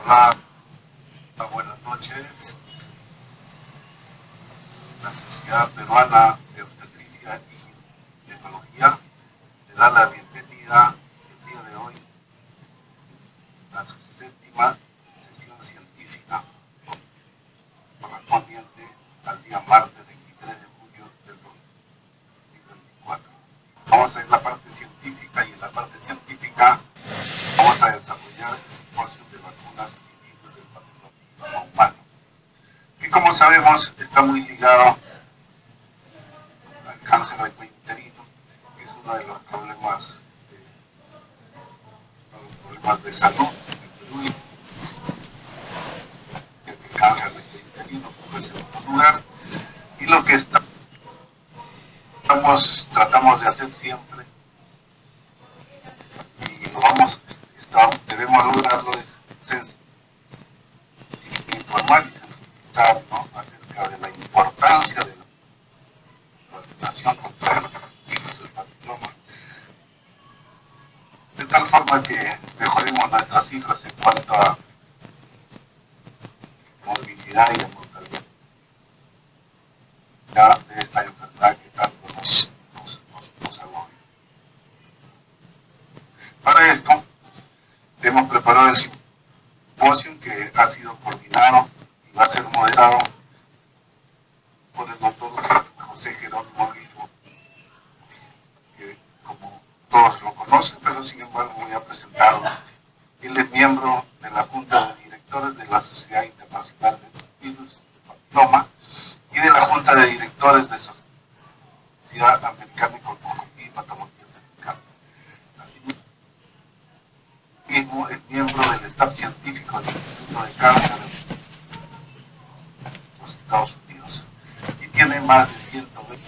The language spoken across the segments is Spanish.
Hola, buenas noches. La Sociedad Peruana de Obstetricia y Ginecología le da la bienvenida el día de hoy a su séptima sesión científica correspondiente al día martes 23 de julio del 2024. Vamos a ver la parte científica y en la parte científica vamos a desarrollar el simposio de vacunas y virus del papiloma humano, que como sabemos está muy ligado al cáncer de cuello uterino, que es uno de los problemas de salud en Perú, y el cáncer de cuello uterino ocupa el segundo lugar, y lo que tratamos de hacer siempre, y debemos lograrlo, es informar y sensibilizar, ¿no?, acerca de la importancia de la vacunación contra el virus del papiloma, de tal forma que mejoremos nuestras cifras en cuanto a morbilidad y a mortalidad de esta enfermedad que tanto nos agobia. Para esto hemos preparado el simposio que ha sido coordinado y va a ser moderado por el doctor José Jerónimo Guillo, que como todos lo conocen, pero sin embargo voy a presentarlo. Él es miembro de la Junta de Directores de la Sociedad Internacional de Virus de Papiloma y de la Junta de Directores de Sociedad Americana de Patología Cervical. Asimismo, es miembro del staff científico del Instituto de Cáncer de los Estados Unidos y tiene más de 120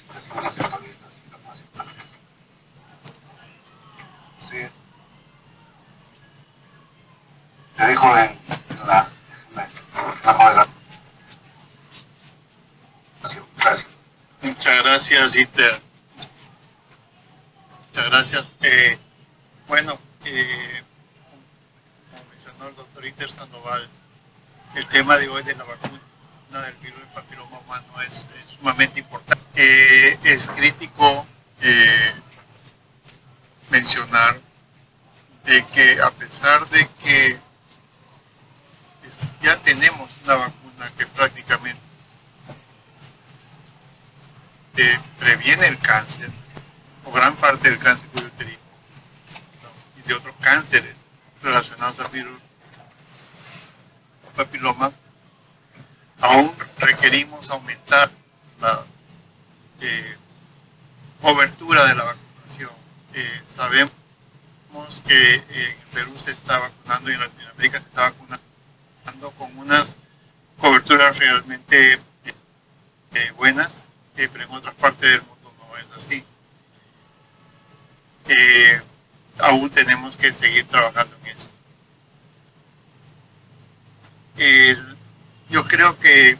publicaciones en revistas internacionales. Sí. Te dejo en la moderación. Gracias. Muchas gracias, Iter. Muchas gracias. Bueno, como mencionó el doctor Iter Sandoval, el tema de hoy de la vacuna del virus del papiloma humano es sumamente importante. Es crítico mencionar de que a pesar de que ya tenemos una vacuna que prácticamente previene el cáncer, o gran parte del cáncer uterino, ¿no?, y de otros cánceres relacionados al virus papiloma, aún requerimos aumentar la cobertura de la vacunación. Sabemos que en Perú se está vacunando y en Latinoamérica se está vacunando con unas coberturas realmente buenas, pero en otras partes del mundo no es así. Aún tenemos que seguir trabajando en eso. Yo creo que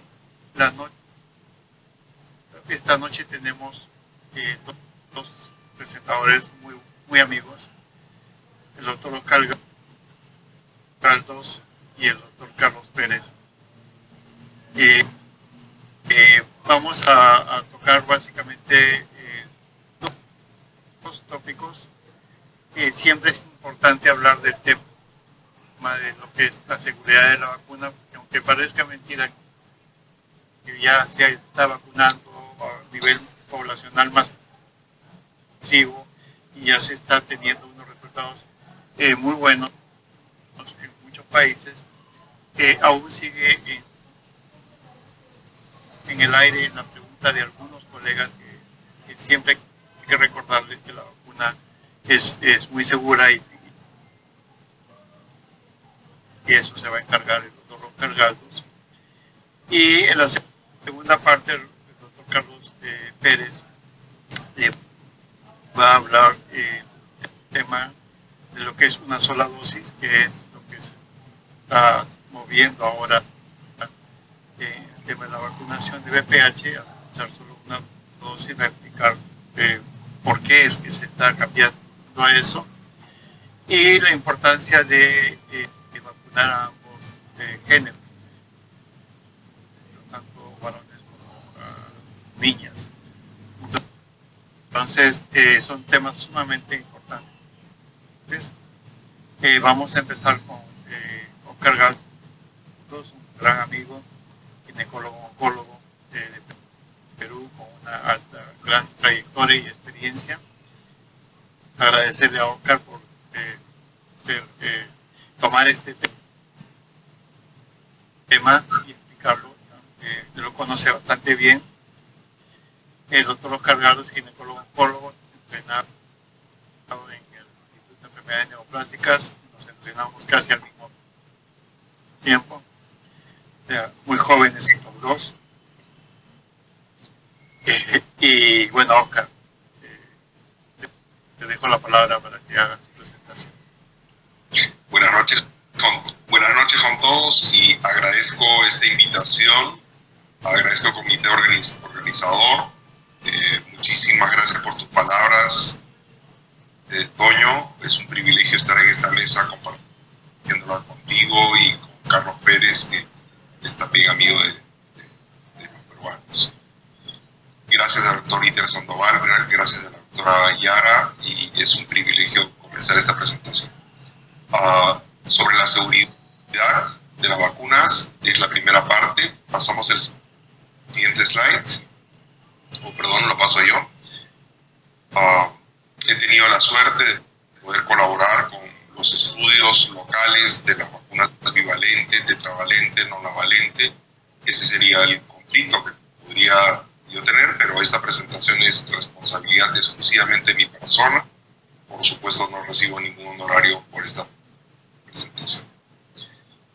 esta noche tenemos dos presentadores muy amigos, el doctor Oscar Galdos y el doctor Carlos Pérez. Vamos a tocar básicamente dos tópicos. Siempre es importante hablar del tema de lo que es la seguridad de la vacuna, porque aunque parezca mentira que ya se está vacunando a nivel poblacional masivo y ya se está teniendo unos resultados muy buenos en muchos países, aún sigue en el aire la pregunta de algunos colegas que siempre hay que recordarles que la vacuna es muy segura y eso se va a encargar el doctor Oscar Galdos. Y en la segunda parte, el doctor Carlos Pérez va a hablar del tema de lo que es una sola dosis, que es lo que se está moviendo ahora el tema de la vacunación de VPH, a usar solo una dosis, va a explicar por qué es que se está cambiando a eso. y la importancia de vacunar a ambos géneros, tanto varones como niñas. Entonces, son temas sumamente importantes. Entonces, vamos a empezar con Oscar Galdos, un gran amigo, ginecólogo, oncólogo de Perú, con una gran trayectoria y experiencia. Agradecerle a Oscar por tomar este tema y explicarlo. Lo conoce bastante bien. El doctor Oscar Galdos, ginecólogo oncólogo, entrenado en el Instituto de Enfermedades Neoplásicas. Nos entrenamos casi al mismo tiempo. Muy jóvenes los dos. Y bueno, Oscar, te dejo la palabra para que hagas tu presentación. Buenas noches con todos y agradezco esta invitación, agradezco al comité organizador, muchísimas gracias por tus palabras, Toño, es un privilegio estar en esta mesa compartiéndola contigo y con Carlos Pérez, que es también amigo de los peruanos. Gracias al doctor Iter Sandoval, gracias a la doctora Yara, y es un privilegio comenzar esta presentación. Sobre la seguridad de las vacunas, es la primera parte. Pasamos el siguiente slide, lo paso yo. He tenido la suerte de poder colaborar con los estudios locales de las vacunas bivalentes, tetravalente, nonavalente. Ese sería el conflicto que podría yo tener, pero esta presentación es responsabilidad exclusivamente de mi persona. Por supuesto, no recibo ningún honorario por esta presentación.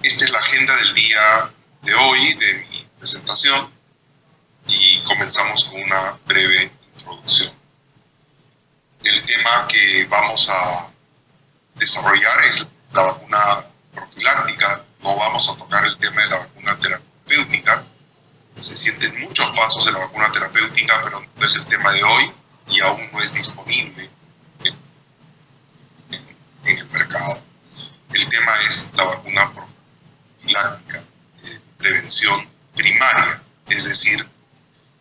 Esta es la agenda del día de hoy de mi presentación y comenzamos con una breve introducción. El tema que vamos a desarrollar es la vacuna profiláctica. No vamos a tocar el tema de la vacuna terapéutica. Se sienten muchos pasos de la vacuna terapéutica, pero no es el tema de hoy y aún no es disponible en el mercado. El tema es la vacuna profiláctica, prevención primaria, es decir,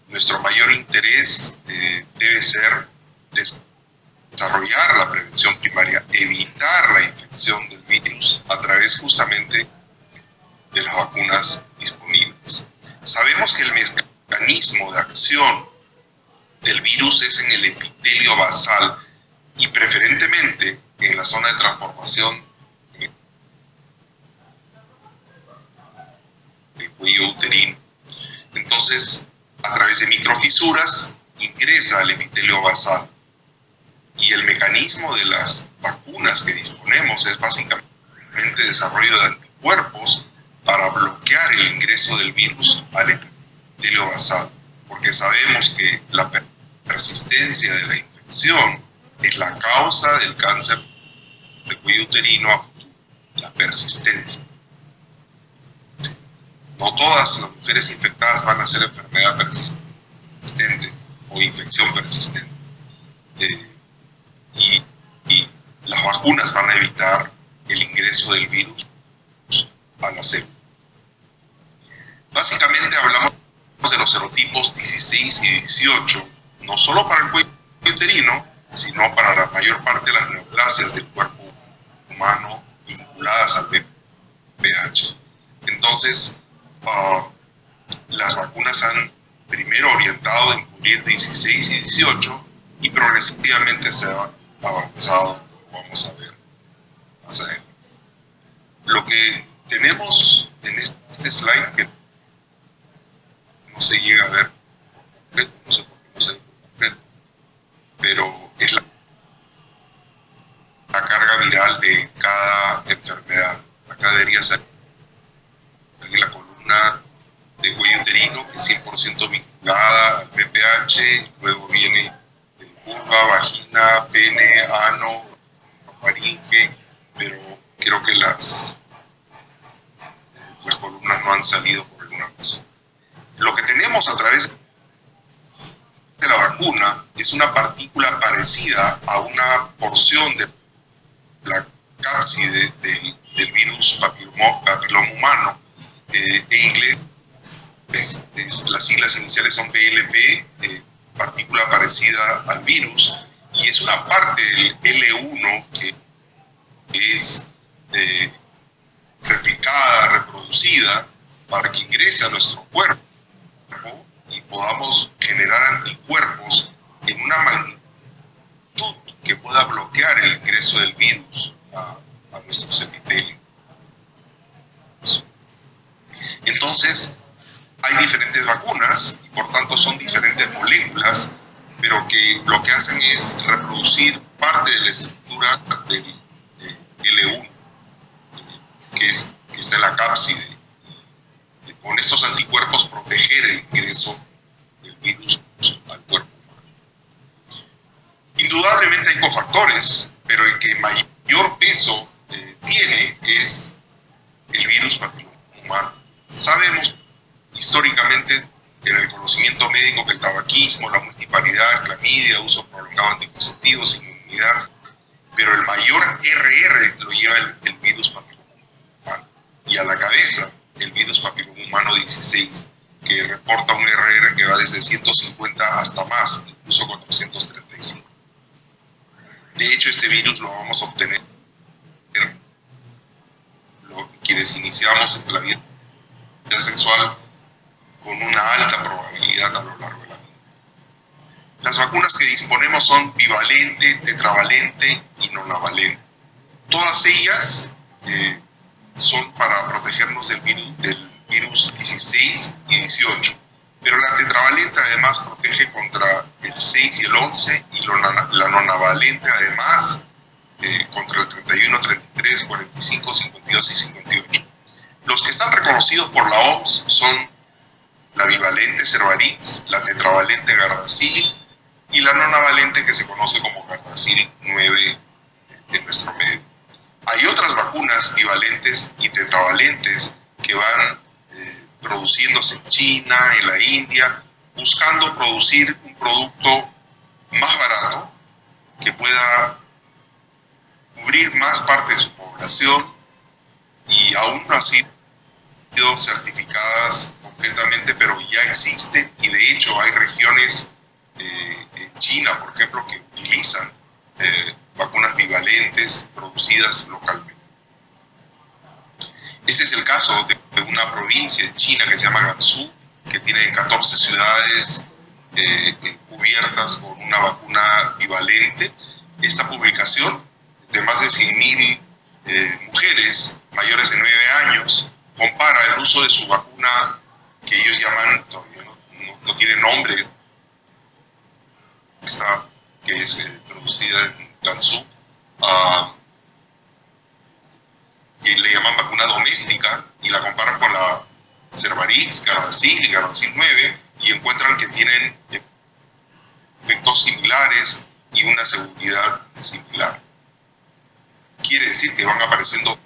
nuestro mayor interés debe ser desarrollar la prevención primaria, evitar la infección del virus a través justamente de las vacunas disponibles. Sabemos que el mecanismo de acción del virus es en el epitelio basal y preferentemente en la zona de transformación del cuello uterino. Entonces, a través de microfisuras ingresa al epitelio basal y el mecanismo de las vacunas que disponemos es básicamente desarrollo de anticuerpos para bloquear el ingreso del virus al epitelio basal, porque sabemos que la persistencia de la infección es la causa del cáncer de cuello uterino a futuro, la persistencia. No todas las mujeres infectadas van a ser enfermedad persistente o infección persistente. Y las vacunas van a evitar el ingreso del virus a la célula. Básicamente hablamos de los serotipos 16 y 18, no solo para el cuello uterino, sino para la mayor parte de las neoplasias del cuerpo humano vinculadas al VPH. Entonces, las vacunas han primero orientado en cubrir 16 y 18 y progresivamente se ha avanzado, como vamos a ver más adelante. Lo que tenemos en este slide, que no se llega a ver completo, no sé por qué no se ve completo, pero es la carga viral de cada enfermedad. Acá debería ser la columna de cuello uterino, que es 100% vinculada al VPH, luego viene vulva, vagina, pene, ano, faringe, pero creo que las columnas no han salido por alguna razón. Lo que tenemos a través de la vacuna es una partícula parecida a una porción de la cápside del virus papiloma humano. En inglés, las siglas iniciales son VLP, partícula parecida al virus, y es una parte del L1 que es replicada, reproducida, para que ingrese a nuestro cuerpo y podamos generar anticuerpos en una magnitud que pueda bloquear el ingreso del virus a nuestros epitelios. Entonces, hay diferentes vacunas y por tanto son diferentes moléculas, pero que lo que hacen es reproducir parte de la estructura del L1, que está en la cápside, y con estos anticuerpos proteger el ingreso del virus al cuerpo humano. Indudablemente hay cofactores, pero el que mayor peso tiene es el virus papiloma humano. Sabemos históricamente en el conocimiento médico que el tabaquismo, la multiparidad, clamidia, uso prolongado de anticonceptivos, inmunidad, pero el mayor RR lo lleva el virus papiloma humano, y a la cabeza el virus papiloma humano 16, que reporta un RR que va desde 150 hasta más, incluso 435. De hecho, este virus lo vamos a obtener quienes iniciamos en la vida sexual con una alta probabilidad a lo largo de la vida. Las vacunas que disponemos son bivalente, tetravalente y nonavalente. Todas ellas son para protegernos del virus 16 y 18, pero la tetravalente además protege contra el 6 y el 11, y la nonavalente además contra el 31, 33, 45, 52 y 58. Los que están reconocidos por la OMS son la bivalente Cervarix, la tetravalente Gardasil y la nonavalente que se conoce como Gardasil 9 en nuestro medio. Hay otras vacunas bivalentes y tetravalentes que van produciéndose en China, en la India, buscando producir un producto más barato que pueda cubrir más parte de su población, y aún no han sido certificadas completamente, pero ya existen, y de hecho hay regiones en China, por ejemplo, que utilizan vacunas bivalentes producidas localmente. Este es el caso de una provincia en China que se llama Gansu, que tiene 14 ciudades cubiertas con una vacuna bivalente. Esta publicación de más de 100.000 mujeres mayores de 9 años compara el uso de su vacuna, que ellos llaman, todavía no tiene nombre, esta que es producida en Gansu, y le llaman vacuna doméstica, y la comparan con la Cervarix, Gardasil y Gardasil 9, y encuentran que tienen efectos similares y una seguridad similar. Quiere decir que van apareciendo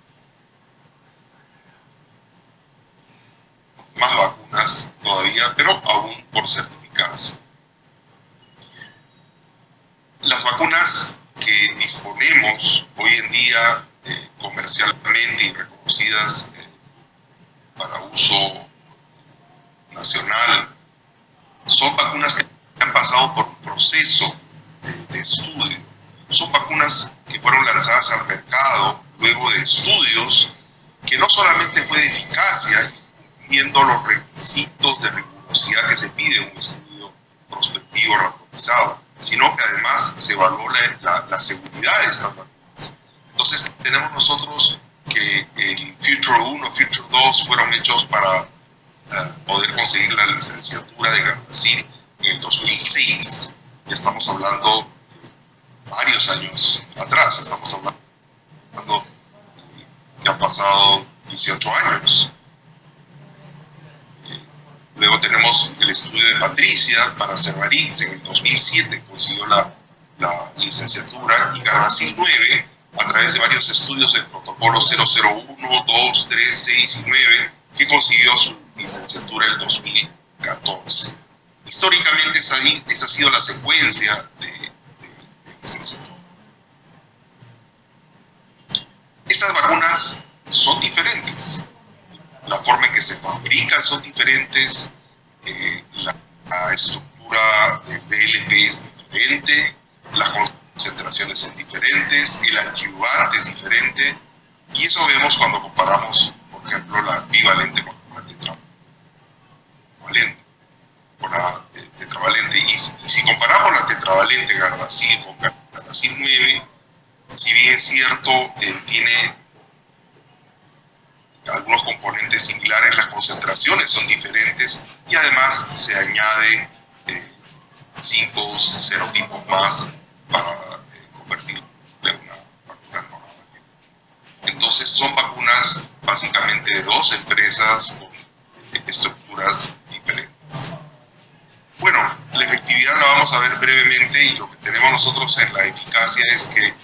más vacunas todavía, pero aún por certificarse. Las vacunas que disponemos hoy en día comercialmente y reconocidas para uso nacional son vacunas que han pasado por un proceso de estudio. Son vacunas que fueron lanzadas al mercado luego de estudios que no solamente fue de eficacia, cumpliendo los requisitos de rigurosidad que se pide en un estudio prospectivo randomizado, sino que además se evaluó la seguridad de estas vacunas. Entonces tenemos nosotros que el Future 1, Future 2 fueron hechos para poder conseguir la licenciatura de Gardasil en el 2006. Ya estamos hablando de varios años atrás, estamos hablando que han pasado 18 años. Luego tenemos el estudio de Patricia para Cervarix en el 2007, consiguió la licenciatura, y Gardasil 9 a través de varios estudios del protocolo 001, 2, 3, 6 y 9, que consiguió su licenciatura en el 2014. Históricamente esa ha sido la secuencia de licenciatura. Estas vacunas son diferentes, la forma en que se fabrican son diferentes, la estructura de VLP es diferente, las concentraciones son diferentes, el adyuvante es diferente, y eso vemos cuando comparamos, por ejemplo, la bivalente con la tetravalente. Y si comparamos la tetravalente Gardasil con Gardasil 9, si bien es cierto, tiene algunos componentes similares, las concentraciones son diferentes y además se añade 5 serotipos más para convertirlo en una vacuna normal. Entonces son vacunas básicamente de dos empresas con estructuras diferentes. Bueno, la efectividad la vamos a ver brevemente, y lo que tenemos nosotros en la eficacia es que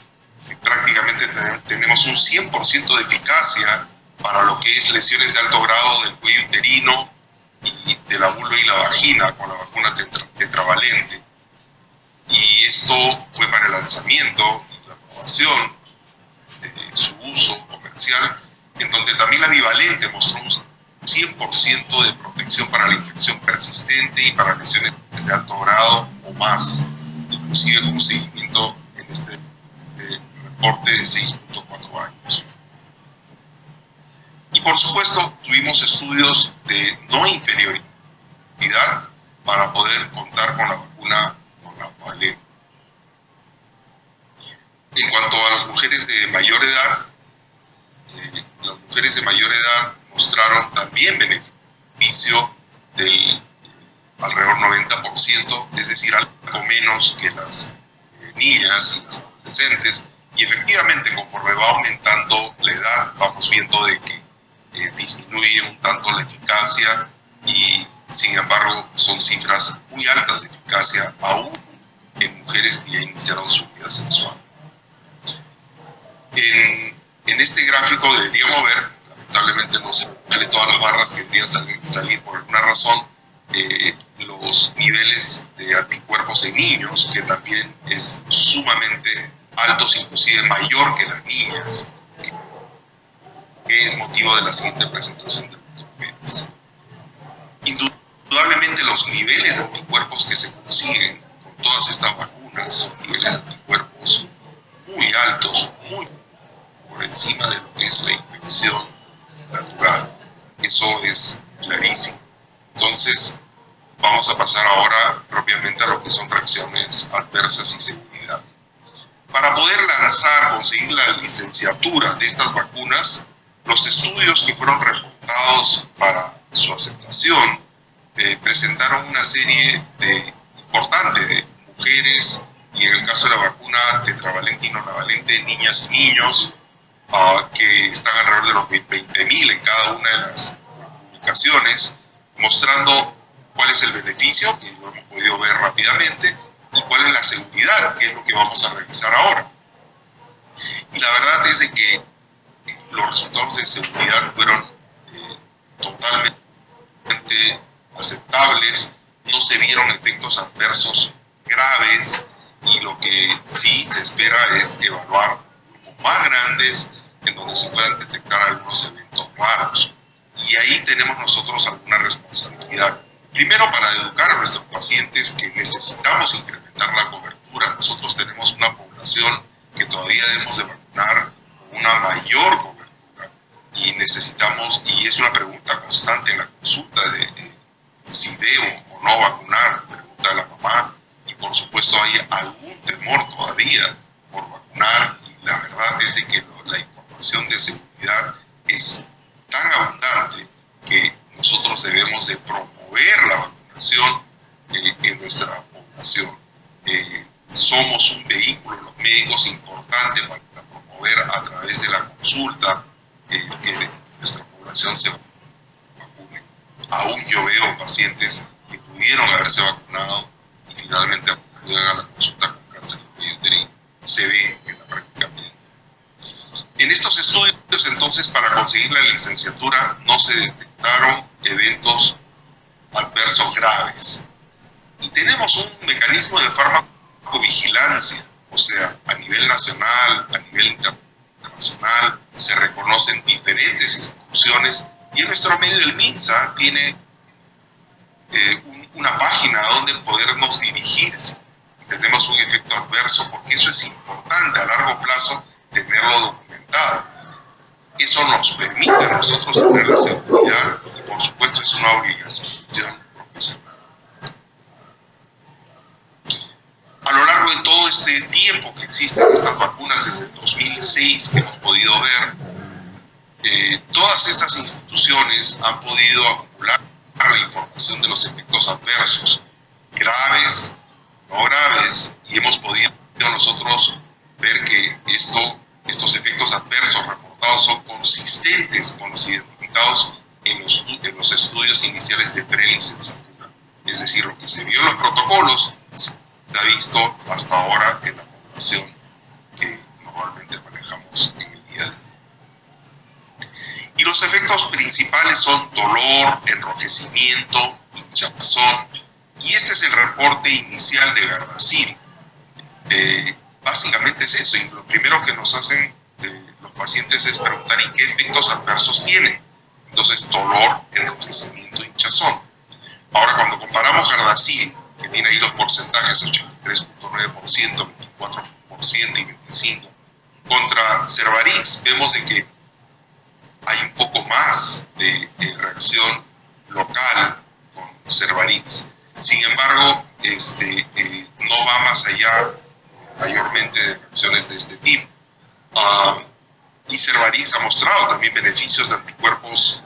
prácticamente tenemos un 100% de eficacia para lo que es lesiones de alto grado del cuello uterino y de la vulva y la vagina con la vacuna tetravalente. Y esto fue para el lanzamiento y la aprobación de su uso comercial, en donde también la bivalente mostró un 100% de protección para la infección persistente y para lesiones de alto grado o más, inclusive como seguimiento en este reporte de 6.4 años. Y por supuesto tuvimos estudios de no inferioridad para poder contar con la vacuna con la valente. En cuanto a las mujeres de mayor edad, las mujeres de mayor edad mostraron también beneficio del alrededor 90%, es decir, algo menos que las niñas y las adolescentes, y efectivamente conforme va aumentando la edad vamos viendo de que disminuye un tanto la eficacia, y sin embargo son cifras muy altas de eficacia aún en mujeres que ya iniciaron su vida sexual. En este gráfico deberíamos ver, lamentablemente no se sale todas las barras que deberían salir por alguna razón, los niveles de anticuerpos en niños, que también es sumamente altos, inclusive mayor que las niñas, que es motivo de la siguiente presentación del Dr. Pérez. Indudablemente los niveles de anticuerpos que se consiguen con todas estas vacunas son niveles de anticuerpos muy altos, muy por encima de lo que es la infección natural. Eso es clarísimo. Entonces, vamos a pasar ahora propiamente a lo que son reacciones adversas y seguridad. Para poder conseguir la licenciatura de estas vacunas, los estudios que fueron reportados para su aceptación presentaron una serie importante de mujeres, y en el caso de la vacuna tetravalente y nonavalente, niñas y niños, que están alrededor de los 20.000 en cada una de las publicaciones, mostrando cuál es el beneficio, que lo hemos podido ver rápidamente, y cuál es la seguridad, que es lo que vamos a revisar ahora. Y la verdad es de que los resultados de seguridad fueron totalmente aceptables, no se vieron efectos adversos graves, y lo que sí se espera es evaluar grupos más grandes en donde se puedan detectar algunos eventos raros. Y ahí tenemos nosotros alguna responsabilidad. Primero, para educar a nuestros pacientes que necesitamos incrementar la cobertura. Nosotros tenemos una población que todavía debemos de vacunar con una mayor cobertura, y necesitamos, y es una pregunta constante en la consulta de si debo o no vacunar, pregunta de la mamá, y por supuesto hay algún temor todavía por vacunar, y la verdad es de que la información de seguridad es tan abundante que nosotros debemos de promover la vacunación en nuestra población. Somos un vehículo, los médicos, importante para promover a través de la consulta que nuestra población se vacune. Aún yo veo pacientes que pudieron haberse vacunado y finalmente acuden a la consulta con cáncer de cuello uterino. Se ve en la práctica médica. En estos estudios, entonces, para conseguir la licenciatura no se detectaron eventos adversos graves. Y tenemos un mecanismo de farmacovigilancia, o sea, a nivel nacional, a nivel internacional, internacional, se reconocen diferentes instituciones, y en nuestro medio el MINSA tiene una página donde podernos dirigir si tenemos un efecto adverso, porque eso es importante a largo plazo tenerlo documentado. Eso nos permite a nosotros tener la seguridad y por supuesto es una obligación profesional. A lo largo de todo este tiempo que existen estas vacunas, desde el 2006 que hemos podido ver, todas estas instituciones han podido acumular la información de los efectos adversos, graves, no graves, y hemos podido nosotros ver que estos efectos adversos reportados son consistentes con los identificados en los estudios iniciales de prelicenciatura. Es decir, lo que se vio en los protocolos se ha visto hasta ahora en la población que normalmente manejamos en el día de hoy. Y los efectos principales son dolor, enrojecimiento, hinchazón, y este es el reporte inicial de Gardasil. Básicamente es eso, y lo primero que nos hacen los pacientes es preguntar ¿y qué efectos adversos tiene? Entonces, dolor, enrojecimiento, hinchazón. Ahora, cuando comparamos Gardasil, que tiene ahí los porcentajes 83.9%, 24% y 25%, contra Cervarix, vemos de que hay un poco más de reacción local con Cervarix. Sin embargo, no va más allá mayormente de reacciones de este tipo. Y Cervarix ha mostrado también beneficios de anticuerpos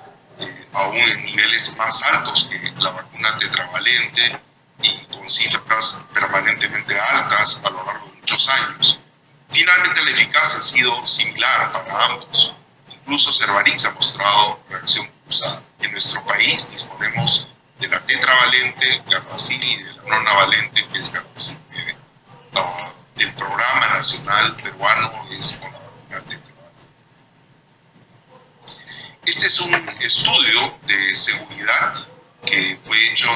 aún en niveles más altos que la vacuna tetravalente y con cifras permanentemente altas a lo largo de muchos años. Finalmente la eficacia ha sido similar para ambos. Incluso Cervarix ha mostrado reacción cruzada. En nuestro país disponemos de la tetravalente, Gardasil, y de la nonavalente, que es Gardasil. El programa nacional peruano es con la vacuna tetravalente. Este es un estudio de seguridad que fue hecho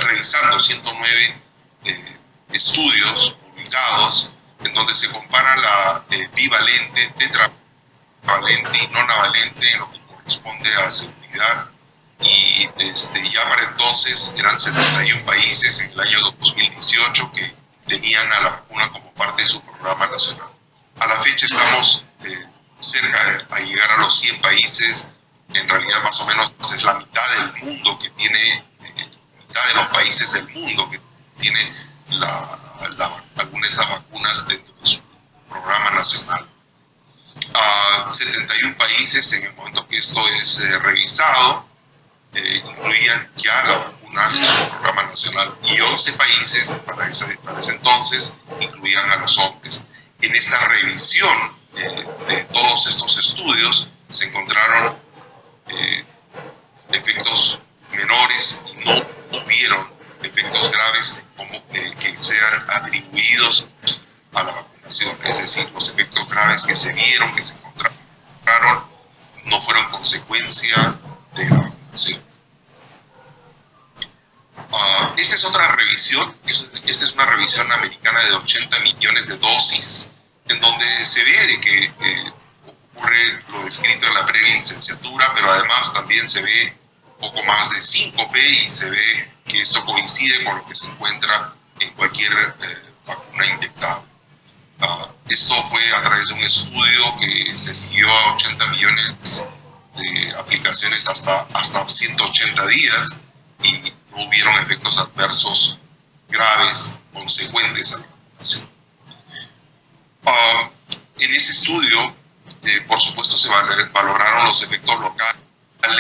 revisando 109 estudios publicados, en donde se compara la bivalente, tetravalente y nonavalente en lo que corresponde a seguridad. Y ya para entonces eran 71 países en el año 2018 que tenían a la vacuna como parte de su programa nacional. A la fecha estamos cerca de llegar a los 100 países. En realidad más o menos es la mitad del mundo que tiene, mitad de los países del mundo que tiene alguna de estas vacunas dentro de su programa nacional. 71 países en el momento que esto es revisado incluían ya la vacuna en su programa nacional, y 11 países para ese entonces incluían a los hombres. En esta revisión de todos estos estudios se encontraron efectos menores y no hubieron efectos graves como que sean atribuidos a la vacunación. Es decir, los efectos graves que se vieron, que se encontraron, no fueron consecuencia de la vacunación. Esta es otra revisión. Esta es una revisión americana de 80 millones de dosis, en donde se ve de que ocurre lo descrito en la prelicenciatura, pero además también se ve un poco más de síncope y se ve que esto coincide con lo que se encuentra en cualquier vacuna inyectable. Esto fue a través de un estudio que se siguió a 80 millones de aplicaciones hasta 180 días y no hubieron efectos adversos graves consecuentes a la vacunación. En ese estudio, por supuesto, se valoraron los efectos locales,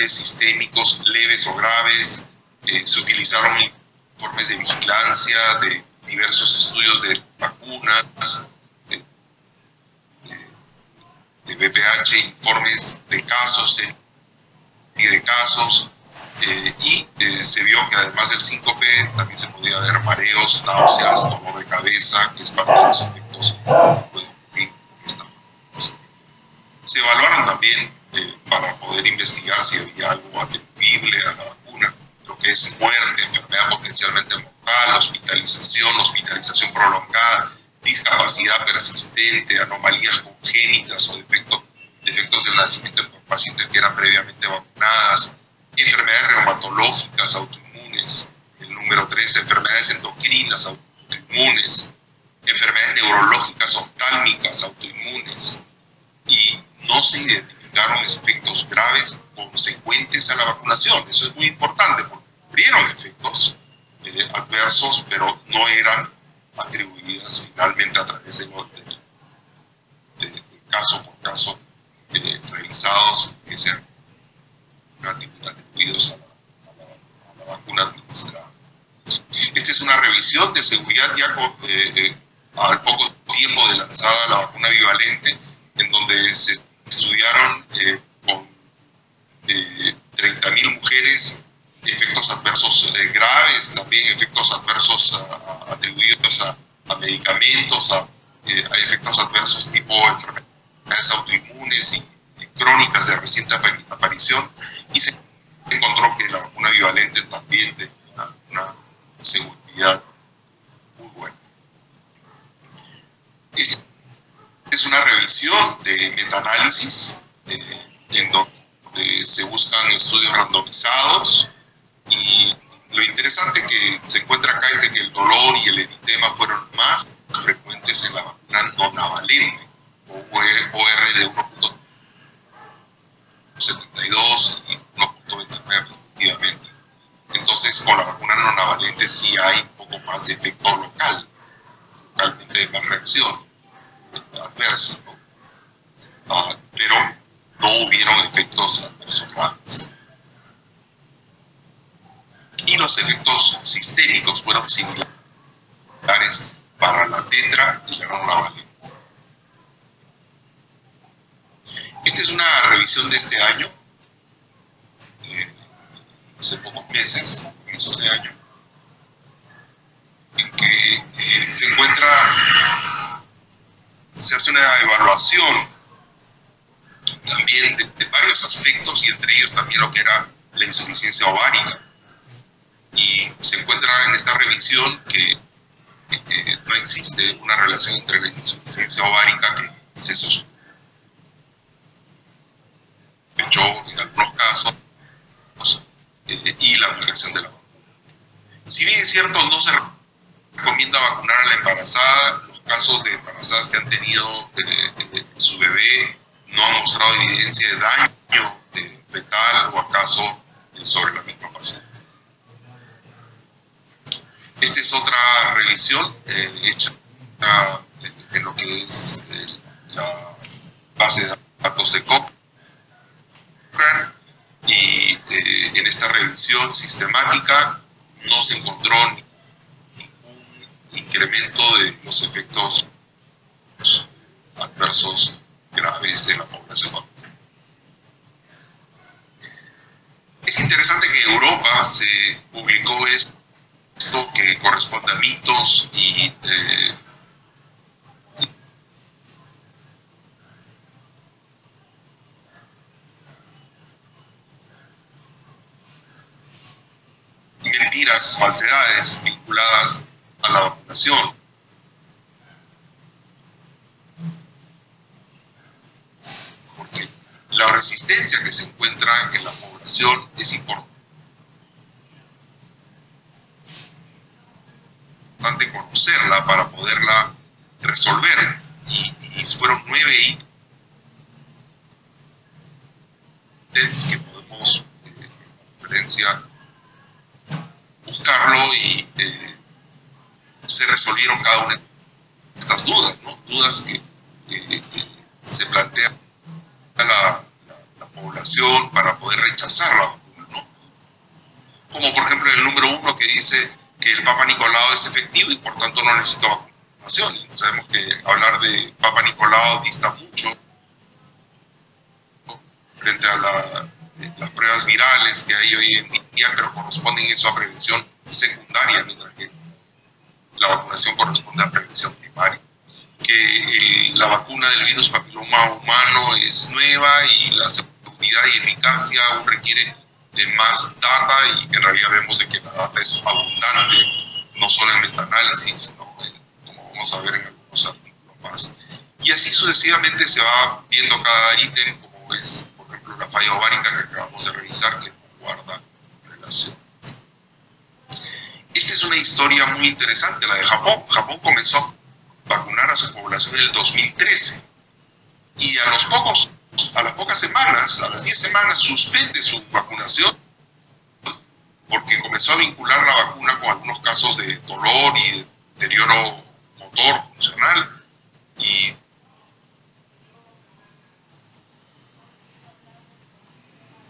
sistémicos, leves o graves. Se utilizaron informes de vigilancia de diversos estudios de vacunas, de BPH, informes de casos y de casos, y se vio que además del síncope también se podía ver mareos, náuseas, dolor de cabeza, que es parte de los efectos que pueden ocurrir con esta vacuna. Se evaluaron también para poder investigar si había algo atribuible a la vacuna, lo que es muerte, enfermedad potencialmente mortal, hospitalización prolongada, discapacidad persistente, anomalías congénitas o defectos del nacimiento en pacientes que eran previamente vacunadas, enfermedades reumatológicas autoinmunes, el número 3, enfermedades endocrinas autoinmunes, enfermedades neurológicas oftálmicas autoinmunes, y no se identificaron efectos graves consecuentes a la vacunación. Eso es muy importante porque hubieron efectos adversos, pero no eran atribuidas finalmente a través de caso por caso revisados que sean atribuidos a la vacuna administrada. Esta es una revisión de seguridad ya al poco tiempo de lanzada la vacuna bivalente, en donde se estudiaron con 30.000 mujeres efectos adversos graves, también efectos adversos atribuidos a medicamentos, a efectos adversos tipo enfermedades autoinmunes y crónicas de reciente aparición, y se encontró que la vacuna bivalente también tenía una seguridad muy buena. Es una revisión de metaanálisis en donde se buscan estudios randomizados, y lo interesante que se encuentra acá es de que el dolor y el eritema fueron más frecuentes en la vacuna nonavalente, OR de 1.72 y 1.29 respectivamente. Entonces, con la vacuna nonavalente sí hay un poco más de efecto localmente hay más reacción adversa, ¿no? Pero no hubieron efectos adversos graves. Y los efectos sistémicos fueron similares para la tetra y la nonavalente. Esta es una revisión de este año, hace pocos meses, inicios de año, en que se hace una evaluación también de varios aspectos, y entre ellos también lo que era la insuficiencia ovárica. Y se encuentra en esta revisión que no existe una relación entre la insuficiencia ovárica que se sospechó en algunos casos y la aplicación de la vacuna. Si bien es cierto, no se recomienda vacunar a la embarazada, los casos de embarazadas que han tenido su bebé no han mostrado evidencia de daño fetal o acaso sobre la misma paciente. Esta es otra revisión hecha en lo que es la base de datos de Cochrane, y en esta revisión sistemática no se encontró ningún incremento de los efectos adversos graves en la población adulta. Es interesante que en Europa se publicó esto que corresponde a mitos y mentiras, falsedades vinculadas a la vacunación. Porque la resistencia que se encuentra en la población es importante conocerla para poderla resolver, y fueron 9 ítems que podemos en conferencia buscarlo, y se resolvieron cada una de estas dudas, ¿no? Dudas que se plantea la población para poder rechazar la vacuna, ¿no? Como por ejemplo el número 1 que dice que el Papa Nicolau es efectivo y por tanto no necesita vacunación. Y sabemos que hablar de Papa Nicolau dista mucho frente a las pruebas virales que hay hoy en día, pero corresponden eso a prevención secundaria, mientras que la vacunación corresponde a prevención primaria. Que la vacuna del virus papiloma humano es nueva y la seguridad y eficacia aún requiere de más data, y en realidad vemos de que la data es abundante, no solo en metaanálisis, sino como vamos a ver en algún algunos artículos más. Y así sucesivamente se va viendo cada ítem, como es, por ejemplo, la falla ovárica que acabamos de revisar, que no guarda relación. Esta es una historia muy interesante, la de Japón. Japón comenzó a vacunar a su población en el 2013 y a las pocas semanas, a las 10 semanas, suspende su vacunación porque comenzó a vincular la vacuna con algunos casos de dolor y de deterioro motor funcional, y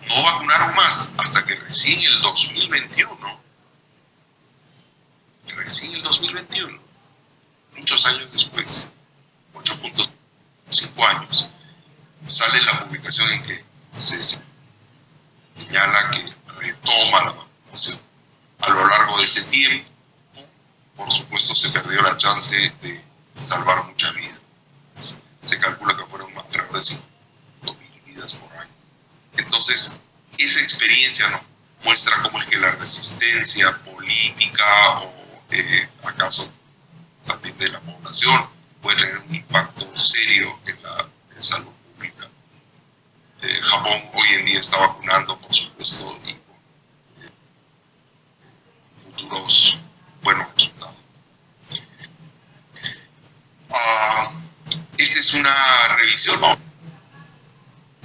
no vacunaron más hasta que recién el 2021, muchos años después, 8.5 años, sale la publicación en que se señala que retoma la vacunación. A lo largo de ese tiempo, por supuesto, se perdió la chance de salvar muchas vidas. Se calcula que fueron alrededor de 5.000 vidas por año. Entonces, esa experiencia nos muestra cómo es que la resistencia política o acaso también de la población puede tener un impacto serio en la salud pública. Japón hoy en día está vacunando, por supuesto, y con futuros buenos resultados. Esta es una revisión, vamos a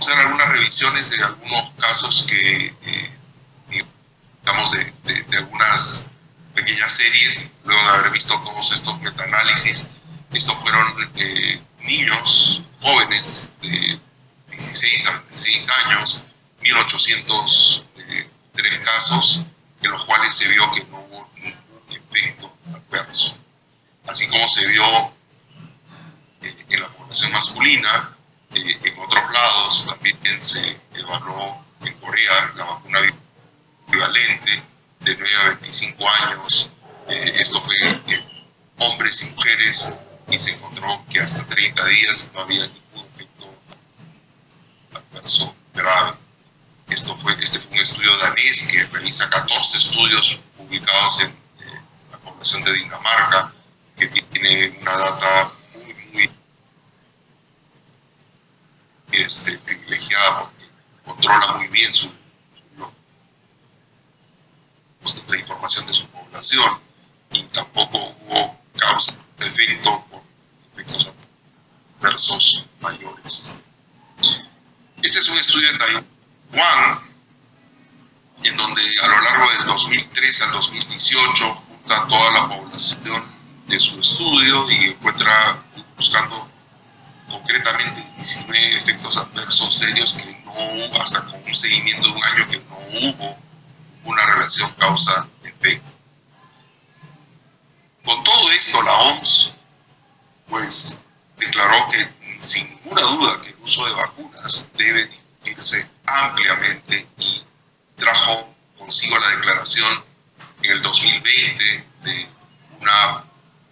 hacer algunas revisiones de algunos casos que, digamos, de algunas pequeñas series, luego de haber visto todos estos metaanálisis. Estos fueron niños jóvenes de 16 a 26 años, 1.803 casos, en los cuales se vio que no hubo ningún efecto adverso. Así como se vio en la población masculina, en otros lados también se evaluó en Corea la vacuna bivalente de 9 a 25 años. Esto fue en hombres y mujeres, y se encontró que hasta 30 días no había ningún efecto adverso grave. Este fue un estudio danés que realiza 14 estudios publicados en la población de Dinamarca, que tiene una data muy privilegiada, porque controla muy bien la información de su población, y tampoco hubo causa de efecto por efectos adversos mayores. Este es un estudio en Taiwán, en donde a lo largo del 2003 al 2018 junta toda la población de su estudio y encuentra, buscando concretamente 19 efectos adversos serios que no hubo, hasta con un seguimiento de un año, que no hubo una relación causa-efecto. Con todo esto, la OMS pues declaró que sin ninguna duda que el uso de vacunas debe difundirse ampliamente, y trajo consigo la declaración en el 2020 de una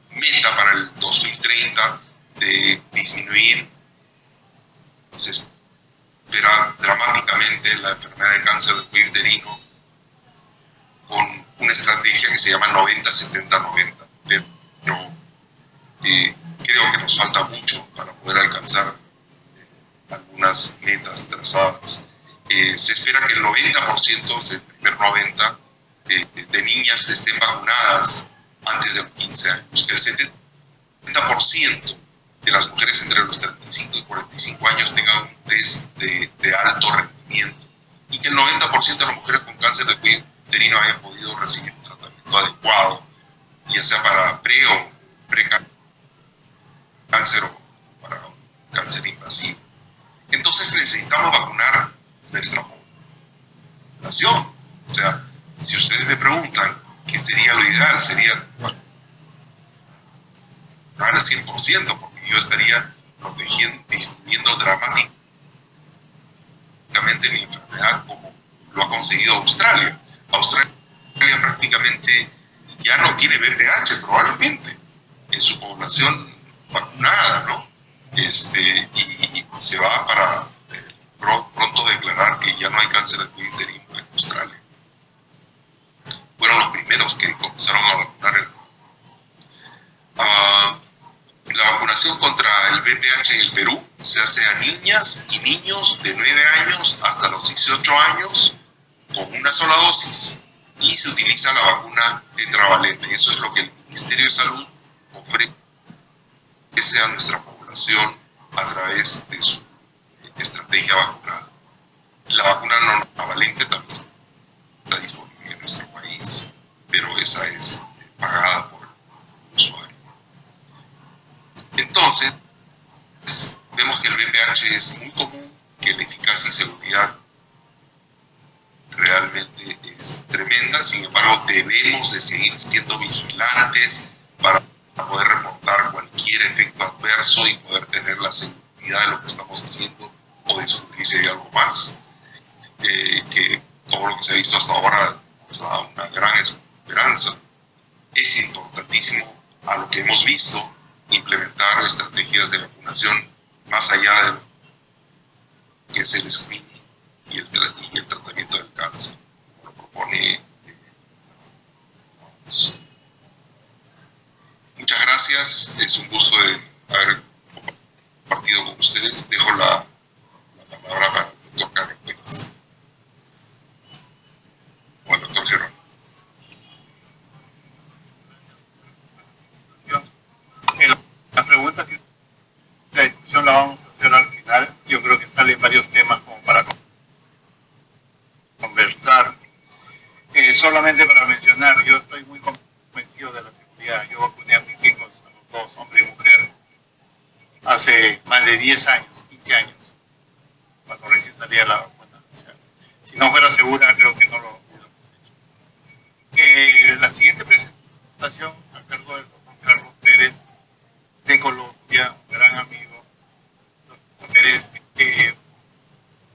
meta para el 2030 de disminuir, se espera dramáticamente, la enfermedad de cáncer de cuello uterino, con una estrategia que se llama 90-70-90. Pero creo que nos falta mucho para poder alcanzar algunas metas trazadas. Se espera que el 90%, el primer 90%, de niñas estén vacunadas antes de los 15 años, que el 70% de las mujeres entre los 35 y 45 años tengan un test de alto rendimiento, y que el 90% de las mujeres con cáncer de cuello uterino hayan podido recibir un tratamiento adecuado, ya sea para pre-cáncer o para un cáncer invasivo. Entonces necesitamos vacunar nuestra población. O sea, si ustedes me preguntan qué sería lo ideal, sería vacunar al 100%, porque yo estaría protegiendo, disminuyendo dramáticamente la enfermedad, como lo ha conseguido Australia. Australia prácticamente ya no tiene VPH, probablemente, en su población vacunada, ¿no? Y se va para pronto declarar que ya no hay cáncer de cuello uterino en Australia. Fueron los primeros que comenzaron a vacunar. La VPH en el Perú se hace a niñas y niños de 9 años hasta los 18 años con una sola dosis y se utiliza la vacuna tetravalente. Eso es lo que el Ministerio de Salud ofrece a nuestra población a través de su estrategia vacunal. La vacuna no navalente también está disponible en nuestro país, pero esa es pagada por el usuario. Entonces, vemos que el VPH es muy común, que la eficacia y seguridad realmente es tremenda. Sin embargo, debemos de seguir siendo vigilantes para poder reportar cualquier efecto adverso y poder tener la seguridad de lo que estamos haciendo o descubrir si hay algo más, que todo lo que se ha visto hasta ahora nos da una gran esperanza. Es importantísimo, a lo que hemos visto, implementar estrategias de vacunación más allá de lo que es el screening y el tratamiento del cáncer, como lo propone la. Muchas gracias, es un gusto de haber compartido con ustedes. Dejo la palabra para el doctor Carlos Pérez o el doctor Jerónimo. Las preguntas y la discusión la vamos a hacer al final. Yo creo que salen varios temas como para conversar. Solamente para mencionar, yo estoy muy convencido de la seguridad. Yo vacuné a mis hijos, a los dos, hombre y mujer, hace más de 10 años, 15 años, cuando recién salía la vacuna. O sea, si no fuera segura, creo que no lo hubiéramos hecho. La siguiente presentación, a cargo del doctor Carlos Pérez, de Colombia, un gran amigo. Doctor Pérez,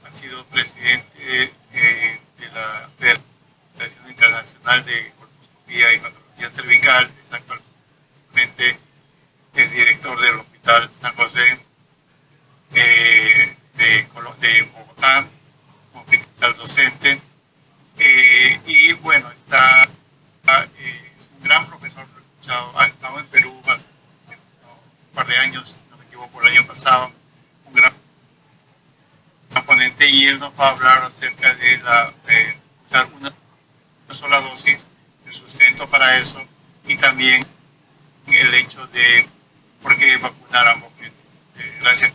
ha sido presidente de la Federación Internacional de Colposcopía y Patología Cervical, es actualmente el director del Hospital San José de Bogotá, un hospital docente, y bueno, es un gran profesor, ha estado en Perú hace un par de años, si no me equivoco, el año pasado, un gran ponente, y él nos va a hablar acerca de usar una sola dosis, el sustento para eso, y también el hecho de por qué vacunar a ambos géneros. Gracias,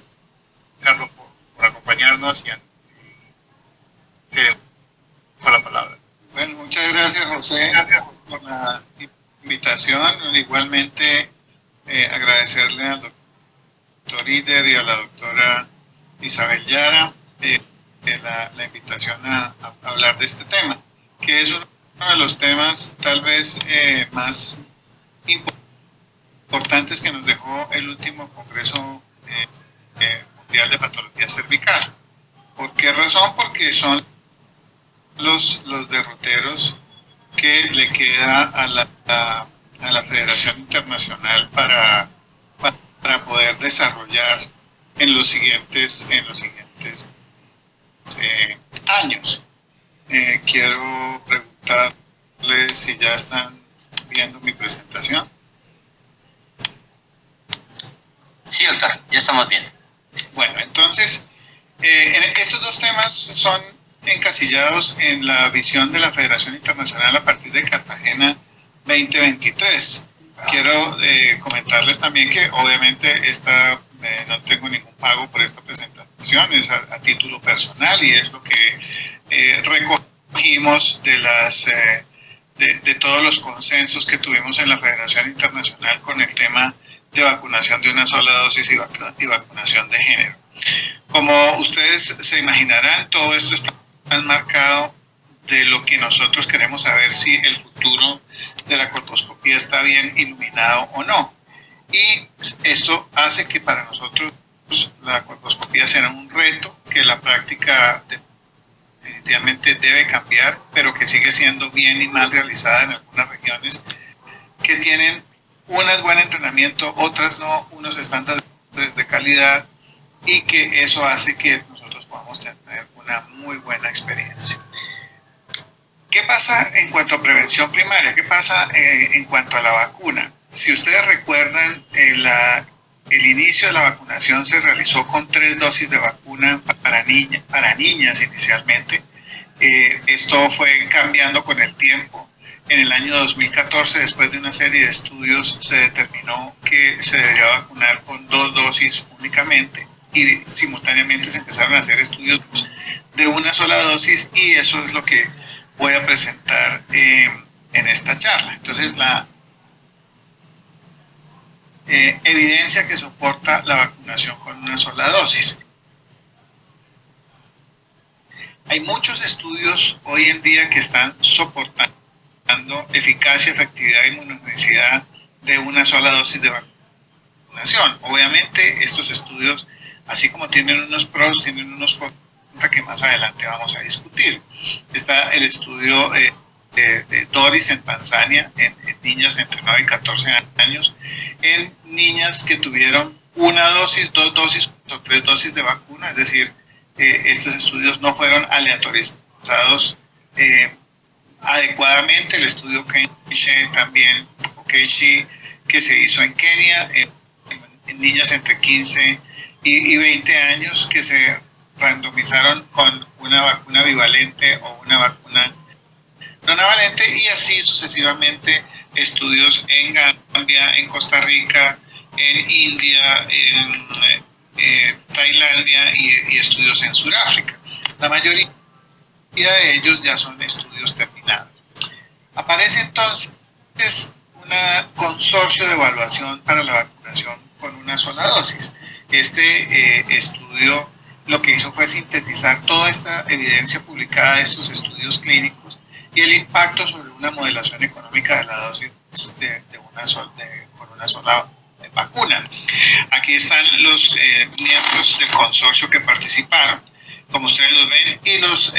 Carlos, por acompañarnos y te dejo la palabra. Bueno, muchas gracias, José, por la invitación. Igualmente, agradecerle al doctor Ider y a la doctora Isabel Yara la invitación a hablar de este tema, que es uno de los temas tal vez más importantes que nos dejó el último Congreso Mundial de Patología Cervical. ¿Por qué razón? Porque son los derroteros que le queda a la Federación Internacional para poder desarrollar en los siguientes años. Quiero preguntarles si ya están viendo mi presentación. Sí, doctor, ya estamos viendo. Bueno, entonces, estos dos temas son encasillados en la visión de la Federación Internacional a partir de Cartagena 2023. Quiero comentarles también que obviamente no tengo ningún pago por esta presentación, es a título personal, y es lo que recogimos de todos los consensos que tuvimos en la Federación Internacional con el tema de vacunación de una sola dosis y vacunación de género. Como ustedes se imaginarán, todo esto está enmarcado de lo que nosotros queremos saber, si el futuro de la colposcopía está bien iluminado o no. Y esto hace que para nosotros la colposcopía será un reto, que la práctica definitivamente debe cambiar, pero que sigue siendo bien y mal realizada en algunas regiones que tienen unas buen entrenamiento, otras no, unos estándares de calidad, y que eso hace que nosotros podamos tener una muy buena experiencia. ¿Qué pasa en cuanto a prevención primaria? ¿Qué pasa en cuanto a la vacuna? Si ustedes recuerdan, el inicio de la vacunación se realizó con 3 dosis de vacuna para niñas inicialmente. Esto fue cambiando con el tiempo. En el año 2014, después de una serie de estudios, se determinó que se debería vacunar con 2 dosis únicamente y simultáneamente se empezaron a hacer estudios de una sola dosis, y eso es lo que voy a presentar en esta charla. Entonces, la evidencia que soporta la vacunación con una sola dosis. Hay muchos estudios hoy en día que están soportando eficacia, efectividad y inmunogenicidad de una sola dosis de vacunación. Obviamente estos estudios, así como tienen unos pros, tienen unos contras que más adelante vamos a discutir. Está el estudio de Doris en Tanzania, en niñas entre 9 y 14 años, en niñas que tuvieron una dosis, 2 dosis o 3 dosis de vacuna, es decir, estos estudios no fueron aleatorizados adecuadamente. El estudio Keishi también, que se hizo en Kenia, en niñas entre 15 y 20 años, que se randomizaron con una vacuna bivalente o una vacuna no navalente, y así sucesivamente estudios en Gambia, en Costa Rica, en India, en Tailandia y estudios en Sudáfrica. La mayoría de ellos ya son estudios terminados. Aparece entonces un consorcio de evaluación para la vacunación con una sola dosis. Este estudio lo que hizo fue sintetizar toda esta evidencia publicada de estos estudios clínicos y el impacto sobre una modelación económica de la dosis con una sola vacuna. Aquí están los miembros del consorcio que participaron, como ustedes los ven, y los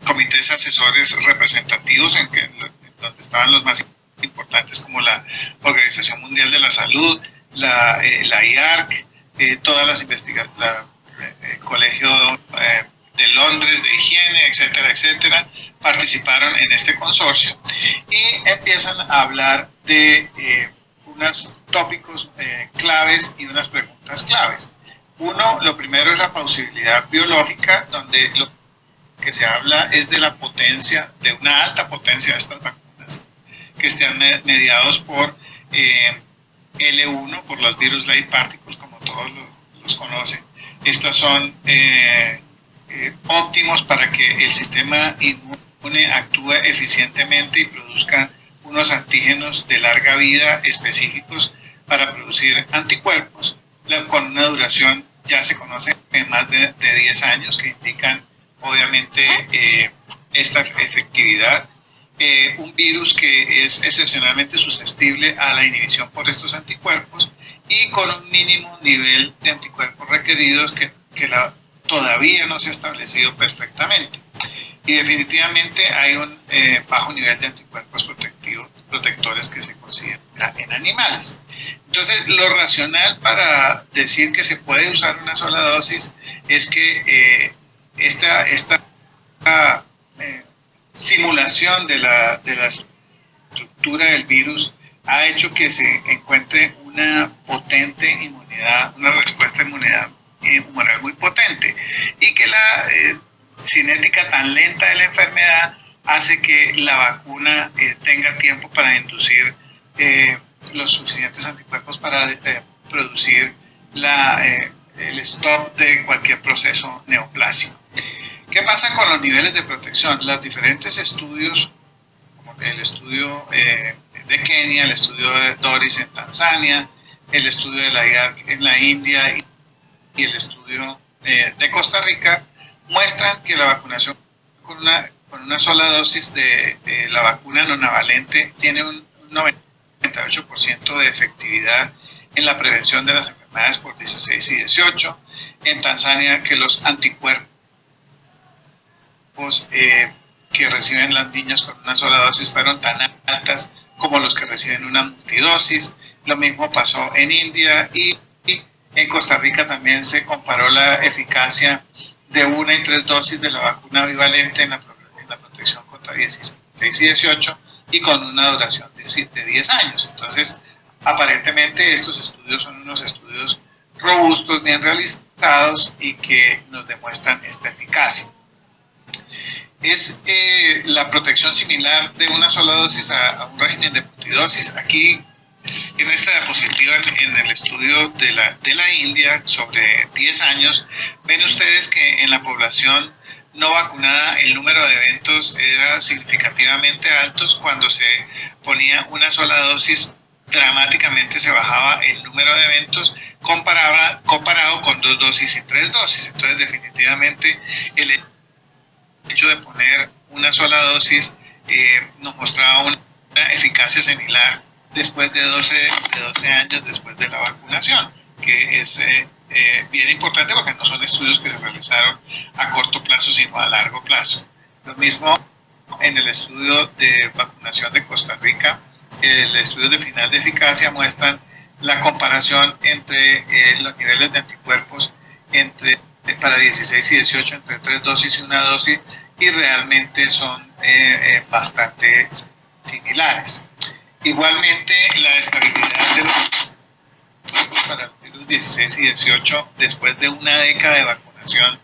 comités asesores representativos, donde estaban los más importantes, como la Organización Mundial de la Salud, la IARC, todas las investigaciones, el Colegio de Londres de Higiene, etcétera, etcétera, participaron en este consorcio y empiezan a hablar de unos tópicos claves y unas preguntas claves. Lo primero es la plausibilidad biológica, donde lo que se habla es de la potencia, de una alta potencia de estas vacunas, que estén mediados por L1, por los virus light particles, como todos los conocen. Estos son óptimos para que el sistema inmune actúe eficientemente y produzca unos antígenos de larga vida específicos para producir anticuerpos con una duración, ya se conoce, de más de 10 años, que indican obviamente esta efectividad. Un virus que es excepcionalmente susceptible a la inhibición por estos anticuerpos y con un mínimo nivel de anticuerpos requeridos que todavía no se ha establecido perfectamente. Y definitivamente hay un bajo nivel de anticuerpos protectores que se considera en animales. Entonces, lo racional para decir que se puede usar una sola dosis es que esta simulación de la estructura del virus ha hecho que se encuentre una potente inmunidad, una respuesta inmunológica muy potente, y que la cinética tan lenta de la enfermedad hace que la vacuna tenga tiempo para inducir los suficientes anticuerpos para producir el stop de cualquier proceso neoplásico. ¿Qué pasa con los niveles de protección? Los diferentes estudios, como el estudio de Kenia, el estudio de Doris en Tanzania, el estudio de la IARC en la India y el estudio de Costa Rica, muestran que la vacunación con una sola dosis de la vacuna nonavalente tiene un 98% de efectividad en la prevención de las enfermedades por 16 y 18. En Tanzania, que los anticuerpos que reciben las niñas con una sola dosis fueron tan altas como los que reciben una multidosis. Lo mismo pasó en India, y en Costa Rica también se comparó la eficacia de 1 y 3 dosis de la vacuna bivalente en la protección contra 16 y 18 y con una duración de 10 años. Entonces, aparentemente estos estudios son unos estudios robustos, bien realizados y que nos demuestran esta eficacia. Es la protección similar de una sola dosis a un régimen de multidosis. Aquí en esta diapositiva, en el estudio de la India sobre 10 años, ven ustedes que en la población no vacunada el número de eventos era significativamente alto. Cuando se ponía una sola dosis, dramáticamente se bajaba el número de eventos comparado con 2 dosis y 3 dosis. Entonces, definitivamente, el hecho de poner una sola dosis nos mostraba una eficacia similar después de 12 años después de la vacunación, que es bien importante porque no son estudios que se realizaron a corto plazo, sino a largo plazo. Lo mismo en el estudio de vacunación de Costa Rica, el estudio de final de eficacia muestran la comparación entre los niveles de anticuerpos para 16 y 18 entre 3 dosis y 1 dosis, y realmente son bastante similares. Igualmente, la estabilidad de los cuerpos para los virus 16 y 18 después de una década de vacunación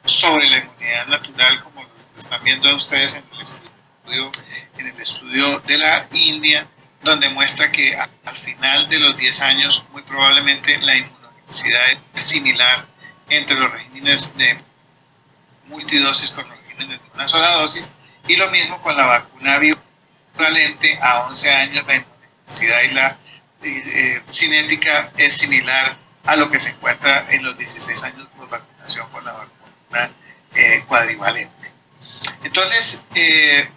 sobre la inmunidad natural, como lo están viendo ustedes en el estudio de la India, donde muestra que al final de los 10 años muy probablemente la inmunogenicidad es similar entre los regímenes de multidosis con los regímenes de una sola dosis, y lo mismo con la vacuna bivalente. A 11 años la inmunogenicidad y la cinética es similar a lo que se encuentra en los 16 años de vacunación con la vacuna cuadrivalente. Entonces, ¿qué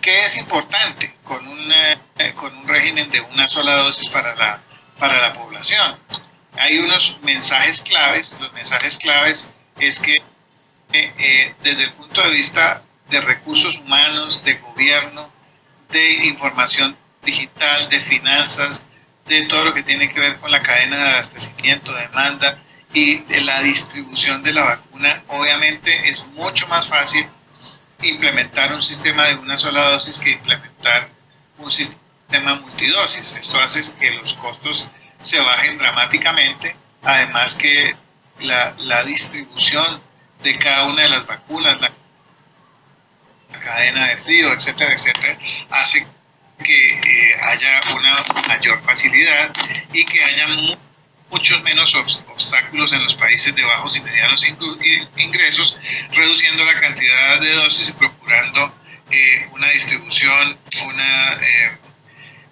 es importante con un régimen de una sola dosis para la población? Hay unos mensajes claves. Los mensajes claves es que desde el punto de vista de recursos humanos, de gobierno, de información digital, de finanzas, de todo lo que tiene que ver con la cadena de abastecimiento, demanda y de la distribución de la vacuna, obviamente es mucho más fácil implementar un sistema de una sola dosis que implementar un sistema multidosis. Esto hace que los costos se bajen dramáticamente, además que la distribución de cada una de las vacunas, la cadena de frío, etcétera, etcétera, hace que haya una mayor facilidad y que haya muchos menos obstáculos en los países de bajos y medianos ingresos, reduciendo la cantidad de dosis y procurando una distribución,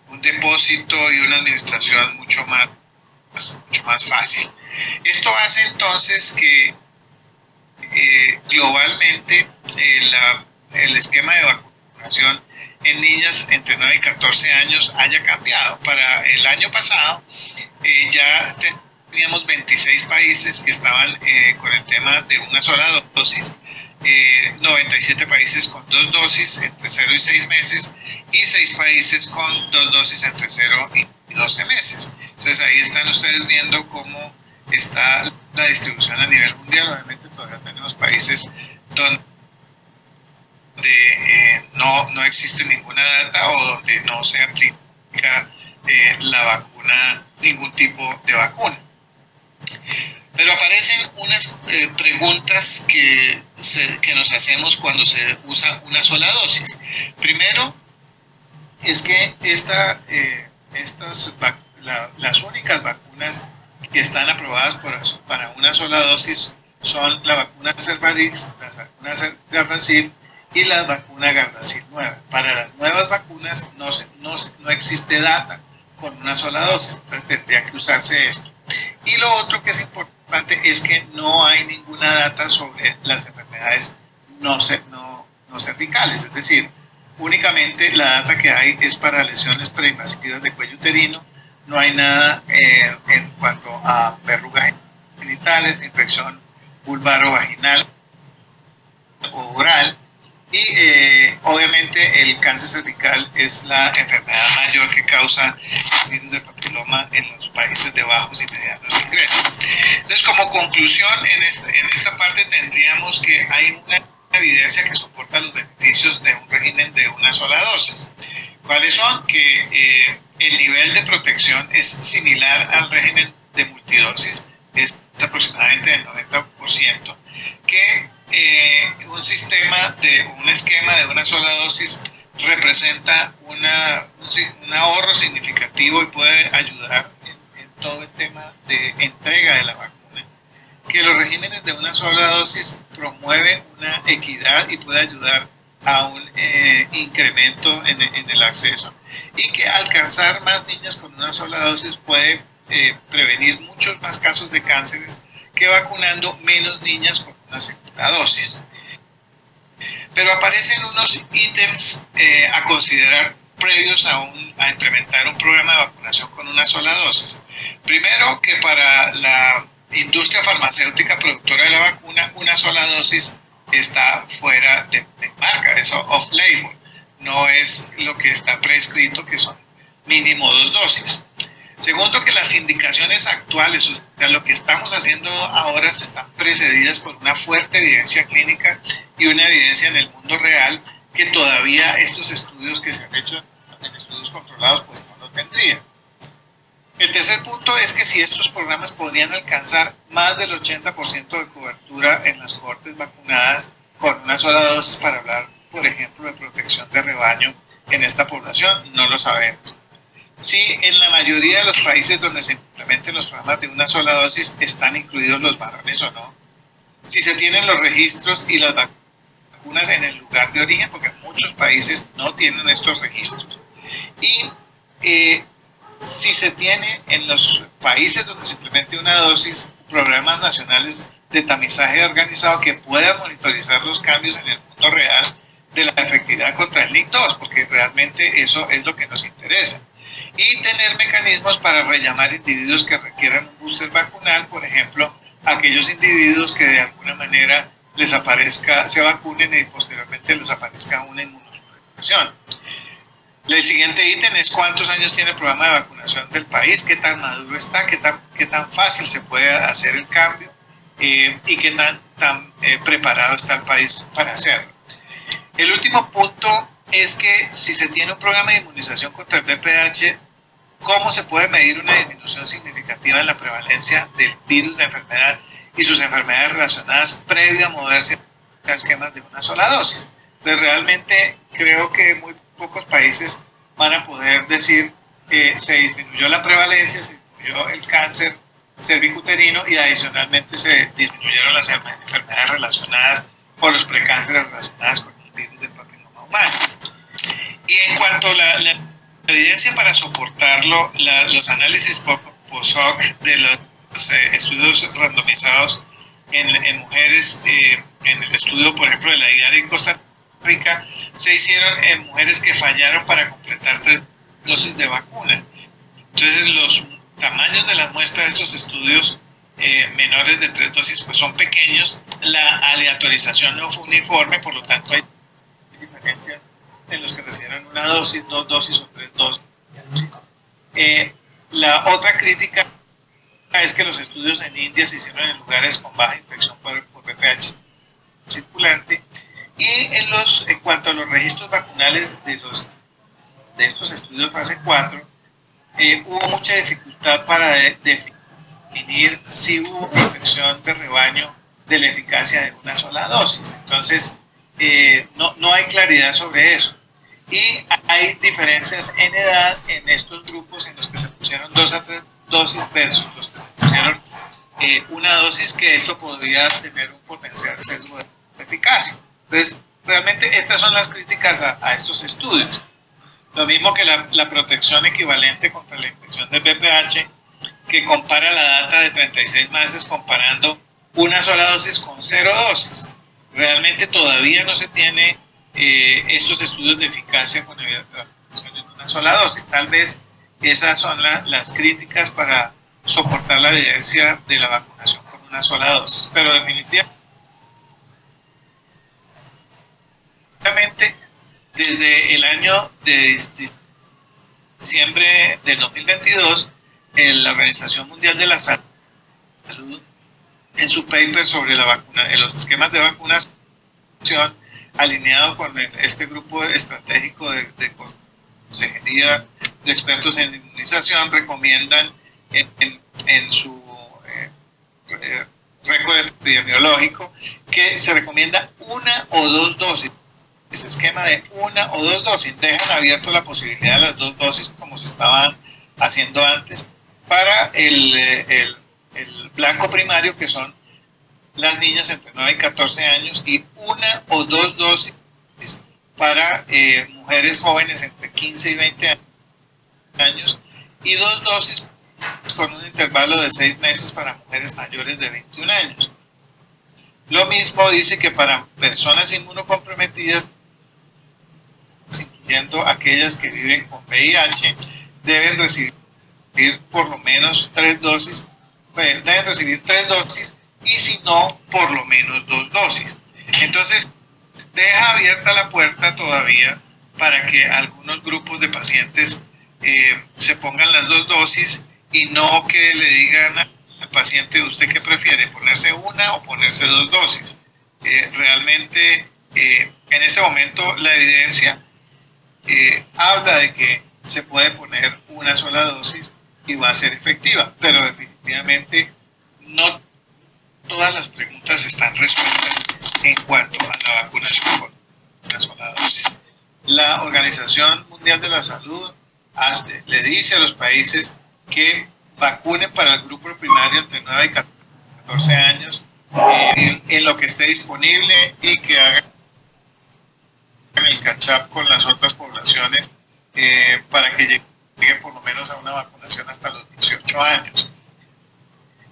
un depósito y una administración mucho más fácil. Esto hace entonces que globalmente el esquema de vacunación en niñas entre 9 y 14 años haya cambiado. Para el año pasado ya teníamos 26 países que estaban con el tema de una sola dosis, 97 países con 2 dosis entre 0 y 6 meses y 6 países con 2 dosis entre 0 y 12 meses. Entonces ahí están ustedes viendo cómo está la distribución a nivel mundial. Obviamente todavía tenemos países donde no existe ninguna data o donde no se aplica la vacuna, ningún tipo de vacuna. Pero aparecen unas preguntas que nos hacemos cuando se usa una sola dosis. Primero, es que las únicas vacunas que están aprobadas para una sola dosis son la vacuna Cervarix, las vacunas Gardasil y la vacuna Gardasil nueva. Para las nuevas vacunas no existe data con una sola dosis, entonces tendría que usarse esto. Y lo otro que es importante es que no hay ninguna data sobre las enfermedades no cervicales, es decir, únicamente la data que hay es para lesiones preinvasivas de cuello uterino. No hay nada en cuanto a verrugas genitales, infección vulvarovaginal o oral, y obviamente el cáncer cervical es la enfermedad mayor que causa el virus del papiloma en los países de bajos y medianos ingresos. Entonces, como conclusión, en esta parte tendríamos que hay una evidencia que soporta los beneficios de un régimen de una sola dosis. ¿Cuáles son? Que el nivel de protección es similar al régimen de multidosis. aproximadamente del 90%, que un esquema de una sola dosis representa un ahorro significativo y puede ayudar en todo el tema de entrega de la vacuna, que los regímenes de una sola dosis promueve una equidad y puede ayudar a un incremento en el acceso, y que alcanzar más niñas con una sola dosis puede prevenir muchos más casos de cánceres que vacunando menos niñas con una segunda dosis. Pero aparecen unos ítems a considerar previos a implementar un programa de vacunación con una sola dosis. Primero, que para la industria farmacéutica productora de la vacuna, una sola dosis está fuera de marca, eso off-label, no es lo que está prescrito, que son mínimo 2 dosis. Segundo, que las indicaciones actuales, o sea, lo que estamos haciendo ahora, se están precedidas por una fuerte evidencia clínica y una evidencia en el mundo real que todavía estos estudios que se han hecho en estudios controlados pues no lo tendrían. El tercer punto es que si estos programas podrían alcanzar más del 80% de cobertura en las cohortes vacunadas con una sola dosis, para hablar, por ejemplo, de protección de rebaño en esta población, no lo sabemos. Si en la mayoría de los países donde se implementen los programas de una sola dosis están incluidos los varones o no. Si se tienen los registros y las vacunas en el lugar de origen, porque muchos países no tienen estos registros. Y si se tiene en los países donde se implemente una dosis, programas nacionales de tamizaje organizado que puedan monitorizar los cambios en el mundo real de la efectividad contra el NIC2, porque realmente eso es lo que nos interesa. Y tener mecanismos para rellamar individuos que requieran un booster vacunal, por ejemplo, aquellos individuos que de alguna manera se vacunen y posteriormente les aparezca una inmunosupresión. El siguiente ítem es cuántos años tiene el programa de vacunación del país, qué tan maduro está, qué tan fácil se puede hacer el cambio y qué tan preparado está el país para hacerlo. El último punto es que si se tiene un programa de inmunización contra el VPH, ¿cómo se puede medir una disminución significativa en la prevalencia del virus de enfermedad y sus enfermedades relacionadas previo a moverse a esquemas de una sola dosis? Pues realmente creo que muy pocos países van a poder decir que se disminuyó la prevalencia, se disminuyó el cáncer cervicuterino y adicionalmente se disminuyeron las enfermedades relacionadas con los precánceres relacionadas con el virus del papiloma humano. Y en cuanto a la evidencia para soportarlo, los análisis post-hoc de los estudios randomizados en mujeres, en el estudio, por ejemplo, de la IDAR en Costa Rica, se hicieron en mujeres que fallaron para completar 3 dosis de vacuna. Entonces, los tamaños de las muestras de estos estudios menores de 3 dosis pues son pequeños, la aleatorización no fue uniforme, por lo tanto hay diferencias en los que recibieron una dosis, 2 dosis o 3 dosis. La otra crítica es que los estudios en India se hicieron en lugares con baja infección por VPH circulante, y en cuanto a los registros vacunales de estos estudios fase 4, hubo mucha dificultad para definir si hubo protección de rebaño de la eficacia de una sola dosis. Entonces, no hay claridad sobre eso. Y hay diferencias en edad en estos grupos en los que se pusieron 2 a 3 dosis versus los que se pusieron una dosis, que esto podría tener un potencial sesgo de eficacia. Entonces, realmente estas son las críticas a estos estudios. Lo mismo que la protección equivalente contra la infección del VPH, que compara la data de 36 meses comparando una sola dosis con 0 dosis. Realmente todavía no se tiene estos estudios de eficacia con la vacunación en una sola dosis. Tal vez esas son las críticas para soportar la evidencia de la vacunación con una sola dosis. Pero definitivamente, desde el año de diciembre del 2022, la Organización Mundial de la Salud, en su paper sobre los esquemas de vacunación, alineado con este grupo estratégico de consejería de expertos en inmunización, recomiendan en su récord epidemiológico, que se recomienda 1 o 2 dosis. Ese esquema de 1 o 2 dosis. Dejan abierto la posibilidad de las 2 dosis como se estaban haciendo antes para el blanco primario, que son las niñas entre 9 y 14 años, y 1 o 2 dosis para mujeres jóvenes entre 15 y 20 años, y 2 dosis con un intervalo de 6 meses para mujeres mayores de 21 años. Lo mismo dice que para personas inmunocomprometidas, incluyendo aquellas que viven con VIH, deben recibir por lo menos 3 dosis, deben recibir 3 dosis, y si no, por lo menos 2 dosis. Entonces, deja abierta la puerta todavía para que algunos grupos de pacientes se pongan las 2 dosis, y no que le digan al paciente: ¿usted qué prefiere, ponerse 1 o ponerse 2 dosis? Realmente, en este momento, la evidencia habla de que se puede poner una sola dosis y va a ser efectiva, pero definitivamente no todas las preguntas están resueltas en cuanto a la vacunación con una sola dosis. La Organización Mundial de la Salud le dice a los países que vacunen para el grupo primario entre 9 y 14 años en lo que esté disponible, y que hagan el catch-up con las otras poblaciones para que lleguen por lo menos a una vacunación hasta los 18 años.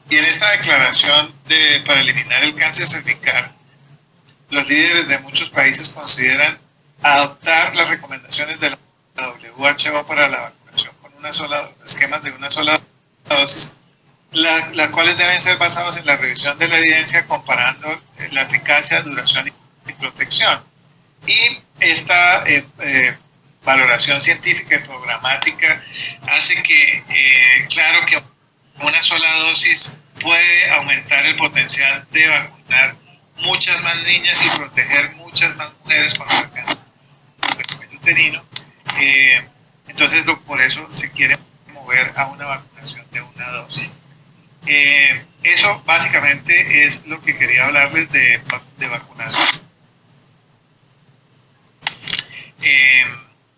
Y en esta declaración para eliminar el cáncer cervical, los líderes de muchos países consideran adoptar las recomendaciones de la WHO para la vacunación con una sola esquemas de una sola dosis, las cuales deben ser basados en la revisión de la evidencia comparando la eficacia, duración y protección. Y esta valoración científica y programática hace que, claro, que una sola dosis puede aumentar el potencial de vacunar muchas más niñas y proteger muchas más mujeres contra el cáncer del cuello uterino. Entonces, por eso se quiere mover a una vacunación de una dosis. Eso básicamente es lo que quería hablarles de vacunación.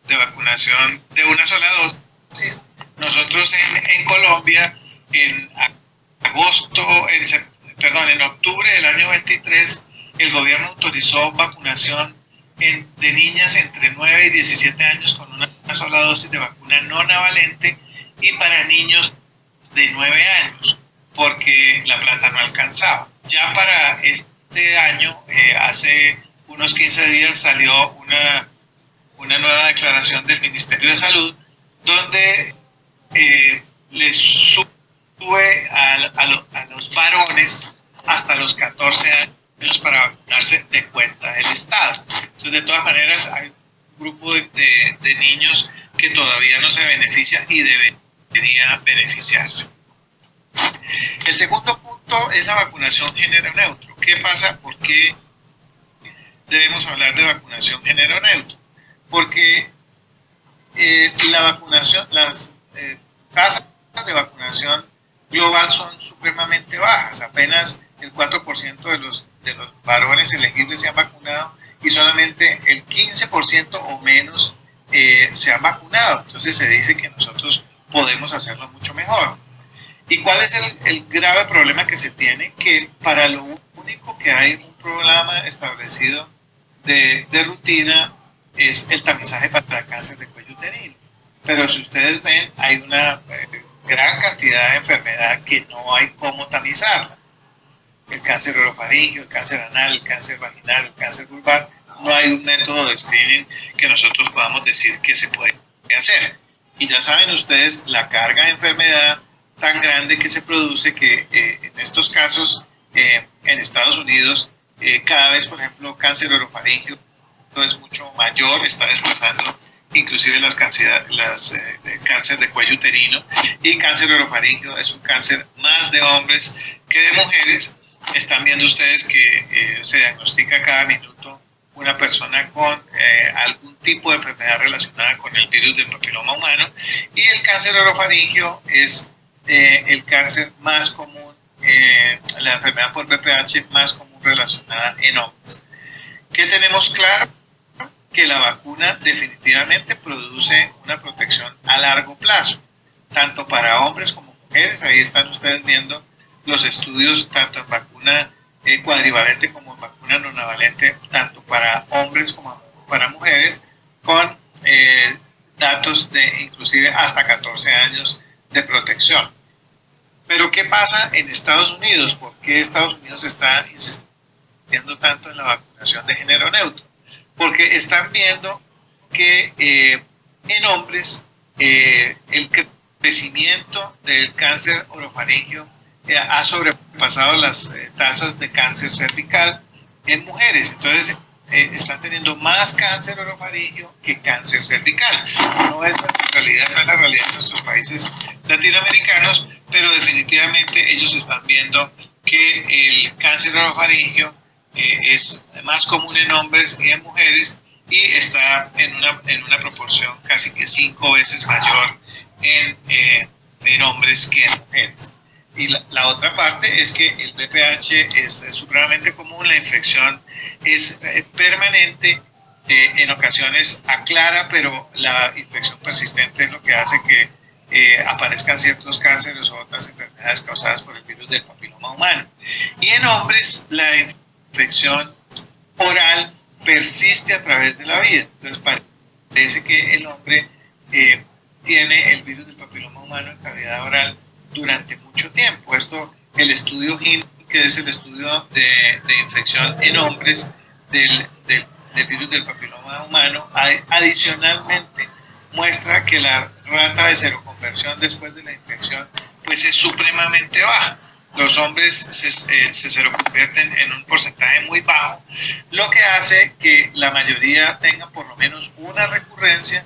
De vacunación de una sola dosis. Nosotros en Colombia, en octubre del año 23, el gobierno autorizó vacunación de niñas entre 9 y 17 años con una sola dosis de vacuna no navalente, y para niños de 9 años, porque la plata no alcanzaba. Ya para este año, hace unos 15 días, salió una nueva declaración del Ministerio de Salud, donde les sube a los varones hasta los 14 años para vacunarse de cuenta del Estado. Entonces, de todas maneras, hay un grupo de niños que todavía no se beneficia y debería beneficiarse. El segundo punto es la vacunación género neutro. ¿Qué pasa? ¿Por qué debemos hablar de vacunación género neutro? Porque la vacunación, las tasas de vacunación global son supremamente bajas. Apenas el 4% de los varones elegibles se han vacunado, y solamente el 15% o menos se han vacunado. Entonces se dice que nosotros podemos hacerlo mucho mejor. ¿Y cuál es el grave problema que se tiene? Que para lo único que hay un programa establecido de rutina es el tamizaje para cáncer de cuello uterino. Pero si ustedes ven, hay una gran cantidad de enfermedad que no hay cómo tamizarla. El cáncer orofaringeo, el cáncer anal, el cáncer vaginal, el cáncer vulvar. No hay un método de screening que nosotros podamos decir que se puede hacer. Y ya saben ustedes la carga de enfermedad tan grande que se produce, que en estos casos en Estados Unidos cada vez, por ejemplo, cáncer orofaringeo es mucho mayor, está desplazando inclusive el cáncer de cuello uterino, y cáncer orofaringeo es un cáncer más de hombres que de mujeres. Están viendo ustedes que se diagnostica cada minuto una persona con algún tipo de enfermedad relacionada con el virus del papiloma humano, y el cáncer orofaringeo es el cáncer más común la enfermedad por VPH más común relacionada en hombres. ¿Qué tenemos claro? Que la vacuna definitivamente produce una protección a largo plazo, tanto para hombres como mujeres. Ahí están ustedes viendo los estudios tanto en vacuna cuadrivalente como en vacuna nonavalente, tanto para hombres como para mujeres, con datos de inclusive hasta 14 años de protección. Pero ¿qué pasa en Estados Unidos? ¿Por qué Estados Unidos está insistiendo tanto en la vacunación de género neutro? Porque están viendo que en hombres el crecimiento del cáncer orofaringio ha sobrepasado las tasas de cáncer cervical en mujeres. Entonces están teniendo más cáncer orofaringio que cáncer cervical. No es la realidad de nuestros países latinoamericanos, pero definitivamente ellos están viendo que el cáncer orofaringio es más común en hombres y en mujeres, y está en una proporción casi que 5 veces mayor en hombres que en mujeres. Y la otra parte es que el VPH es supremamente común, la infección es permanente, en ocasiones aclara, pero la infección persistente es lo que hace que aparezcan ciertos cánceres o otras enfermedades causadas por el virus del papiloma humano. Y en hombres la infección oral persiste a través de la vida. Entonces parece que el hombre tiene el virus del papiloma humano en cavidad oral durante mucho tiempo. Esto, el estudio HIM, que es el estudio de infección en hombres del virus del papiloma humano, adicionalmente muestra que la rata de seroconversión después de la infección pues es supremamente baja. Los hombres se seroconvierten en un porcentaje muy bajo, lo que hace que la mayoría tengan por lo menos una recurrencia,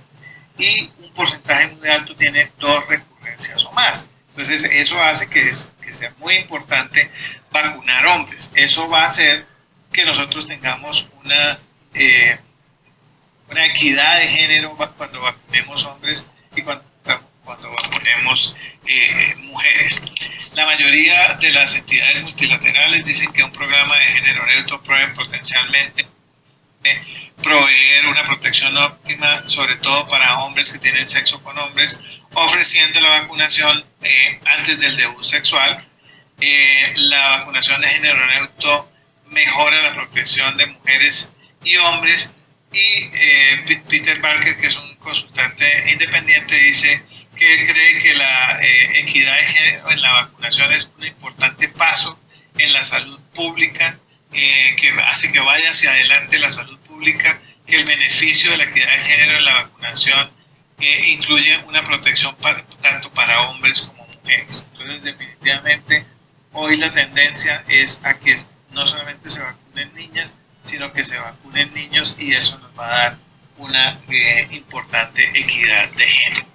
y un porcentaje muy alto tiene 2 recurrencias o más. Entonces eso hace que sea muy importante vacunar hombres. Eso va a hacer que nosotros tengamos una equidad de género cuando vacunemos hombres y cuando vacunemos mujeres. La mayoría de las entidades multilaterales dicen que un programa de género neutro puede potencialmente proveer una protección óptima, sobre todo para hombres que tienen sexo con hombres, ofreciendo la vacunación antes del debut sexual. La vacunación de género neutro mejora la protección de mujeres y hombres, y Peter Barker, que es un consultante independiente, dice que él cree que la equidad de género en la vacunación es un importante paso en la salud pública, que hace que vaya hacia adelante la salud pública, que el beneficio de la equidad de género en la vacunación incluye una protección tanto para hombres como mujeres. Entonces, definitivamente, hoy la tendencia es a que no solamente se vacunen niñas, sino que se vacunen niños, y eso nos va a dar una importante equidad de género.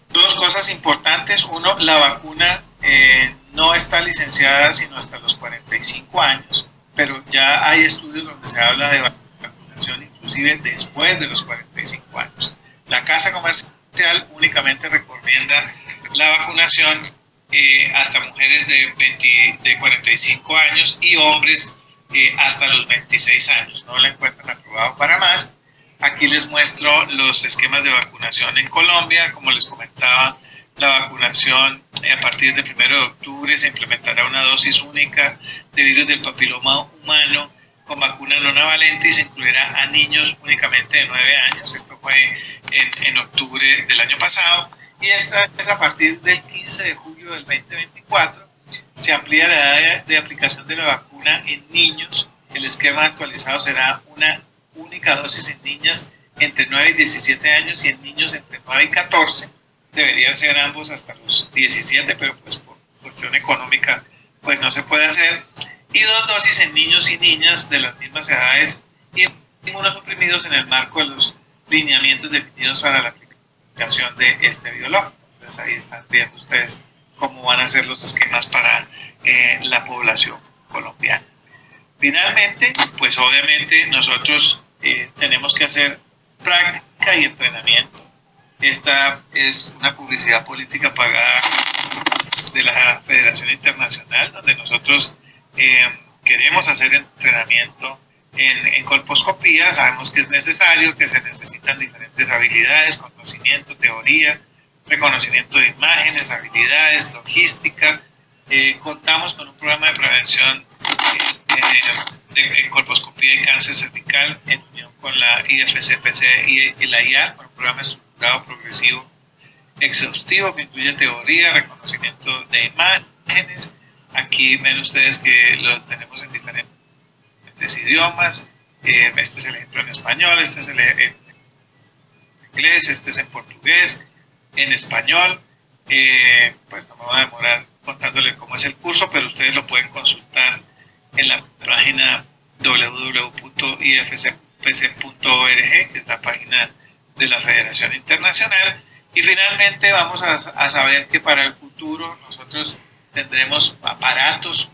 2 cosas importantes. Uno, la vacuna no está licenciada sino hasta los 45 años, pero ya hay estudios donde se habla de vacunación inclusive después de los 45 años. La Casa Comercial únicamente recomienda la vacunación hasta mujeres de 45 años y hombres hasta los 26 años. No la encuentran aprobado para más. Aquí les muestro los esquemas de vacunación en Colombia. Como les comentaba, la vacunación a partir del 1 de octubre se implementará una dosis única de virus del papiloma humano con vacuna nonavalente, y se incluirá a niños únicamente de 9 años. Esto fue en octubre del año pasado. Y esta es a partir del 15 de julio del 2024. Se amplía la edad de aplicación de la vacuna en niños. El esquema actualizado será una única dosis en niñas entre 9 y 17 años y en niños entre 9 y 14. Deberían ser ambos hasta los 17, pero pues por cuestión económica pues no se puede hacer. Y 2 dosis en niños y niñas de las mismas edades y inmunosuprimidos en el marco de los lineamientos definidos para la aplicación de este biológico. Entonces ahí están viendo ustedes cómo van a ser los esquemas para la población colombiana. Finalmente, pues obviamente nosotros tenemos que hacer práctica y entrenamiento. Esta es una publicidad política pagada de la Federación Internacional, donde nosotros queremos hacer entrenamiento en colposcopía. Sabemos que es necesario, que se necesitan diferentes habilidades, conocimiento, teoría, reconocimiento de imágenes, habilidades, logística. Contamos con un programa de prevención de colposcopía y cáncer cervical en unión con la IFCPC y la IA, con un programa estructurado progresivo exhaustivo que incluye teoría, reconocimiento de imágenes. Aquí ven ustedes que lo tenemos en diferentes idiomas. Este es el ejemplo en español, este es el en inglés, este es en portugués, en español. Pues no me voy a demorar contándole cómo es el curso, pero ustedes lo pueden consultar en la página www.ifcpc.org, que es la página de la Federación Internacional. Y finalmente vamos a saber que para el futuro nosotros tendremos aparatos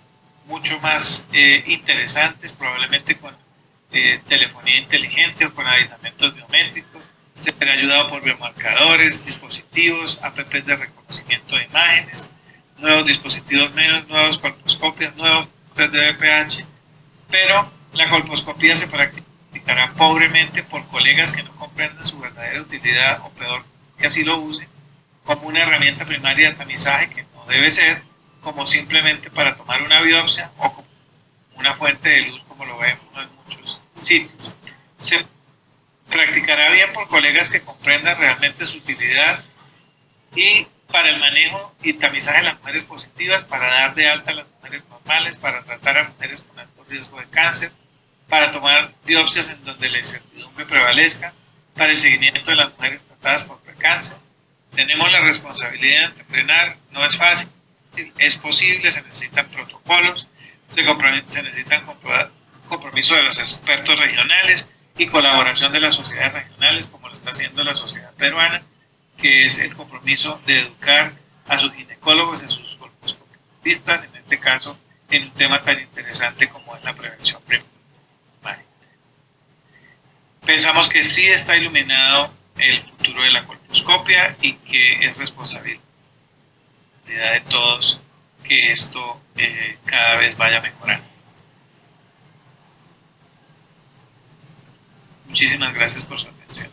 mucho más interesantes, probablemente con telefonía inteligente o con aditamentos biométricos. Será ayudado por biomarcadores, dispositivos, apps de reconocimiento de imágenes, nuevos dispositivos menos, nuevos colposcopias, nuevos test de BPH, pero la colposcopía se practicará pobremente por colegas que no comprendan su verdadera utilidad, o peor, que así lo usen, como una herramienta primaria de tamizaje, que no debe ser como simplemente para tomar una biopsia o como una fuente de luz, como lo vemos en muchos sitios. Se practicará bien por colegas que comprendan realmente su utilidad y para el manejo y tamizaje de las mujeres positivas, para dar de alta a las mujeres normales, para tratar a mujeres con alto riesgo de cáncer, para tomar biopsias en donde la incertidumbre prevalezca, para el seguimiento de las mujeres tratadas por precáncer. Tenemos la responsabilidad de entrenar, no es fácil, es posible, se necesitan protocolos, se necesitan compromiso de los expertos regionales y colaboración de las sociedades regionales, como lo está haciendo la sociedad peruana, que es el compromiso de educar a sus ginecólogos y a sus colposcopistas, en este caso en un tema tan interesante como es la prevención primaria. Pensamos que sí está iluminado el futuro de la colposcopia y que es responsabilidad de todos que esto cada vez vaya mejorando. Muchísimas gracias por su atención.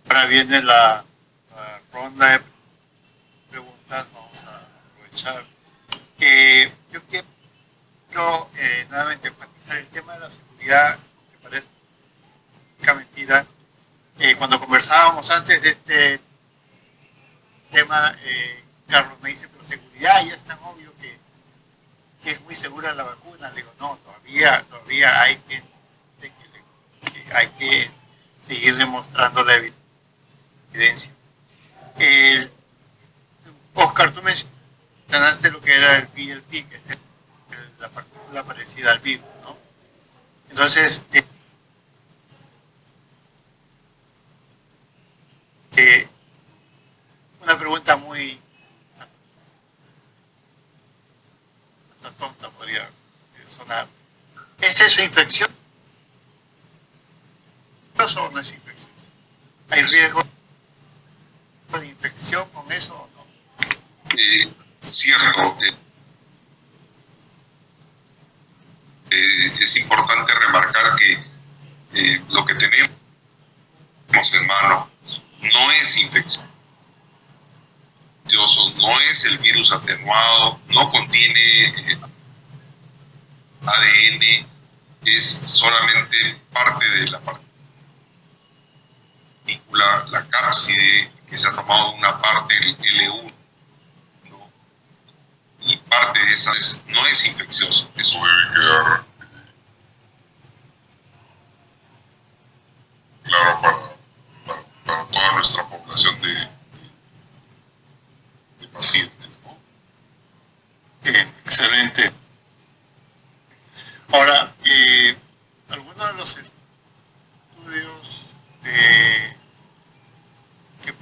Ahora viene la ronda de preguntas, vamos a aprovechar. Yo quiero nuevamente enfatizar el tema de la seguridad, que parezca mentira. Cuando conversábamos antes de este tema, Carlos me dice, pero seguridad, ya es tan obvio que es muy segura la vacuna. Le digo, no, todavía hay que seguir demostrando la evidencia. Oscar, tú mencionaste lo que era el PLP, que es la partícula parecida al virus, ¿no? Entonces, una pregunta muy hasta tonta podría sonar. ¿Es eso infeccioso o no es infeccioso? ¿Hay riesgo de infección con eso o no? Cierto. Es importante remarcar que lo que tenemos en mano no es infeccioso, no es el virus atenuado, no contiene ADN, es solamente parte de la partícula, la cápside, que se ha tomado una parte del L1, ¿no? Y parte de esa no es infeccioso. Eso debe quedar claro para toda nuestra población de pacientes, ¿no? Excelente. Ahora, algunos de los estudios que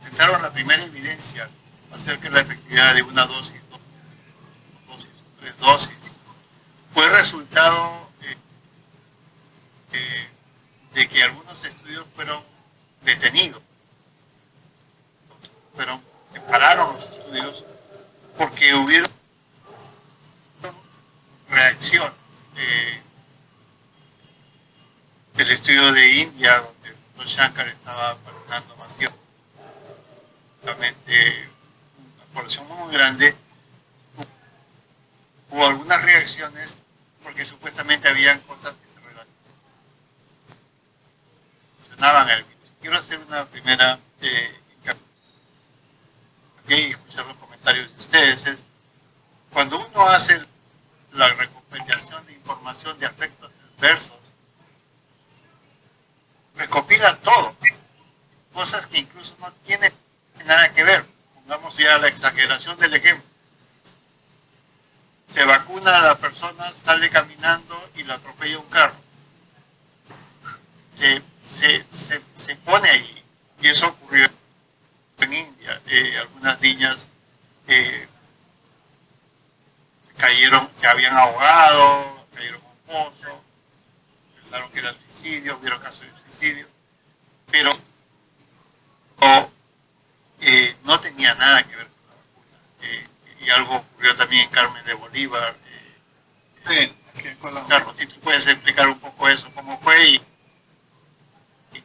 presentaron la primera evidencia acerca de la efectividad de una dosis 3 dosis. Fue resultado de que algunos estudios fueron detenidos, se pararon los estudios porque hubieron reacciones. El estudio de India, donde el doctor Shankar estaba vacunando masivamente una población muy grande, hubo algunas reacciones porque supuestamente habían cosas que se relacionaban al virus. Quiero hacer una primera y escuchar los comentarios de ustedes. Es cuando uno hace la recopilación de información de aspectos adversos, recopila todo, cosas que incluso no tienen nada que ver. Pongamos ya la exageración del ejemplo. Se vacuna a la persona, sale caminando y la atropella un carro. Se pone ahí, y eso ocurrió en India. Algunas niñas cayeron, se habían ahogado, cayeron en un pozo, pensaron que era suicidio, vieron casos de suicidio, pero no tenía nada que ver con la vacuna. Y algo ocurrió también en Carmen de Bolívar. Sí, aquí en Colombia. Carlos, si tú puedes explicar un poco eso, cómo fue y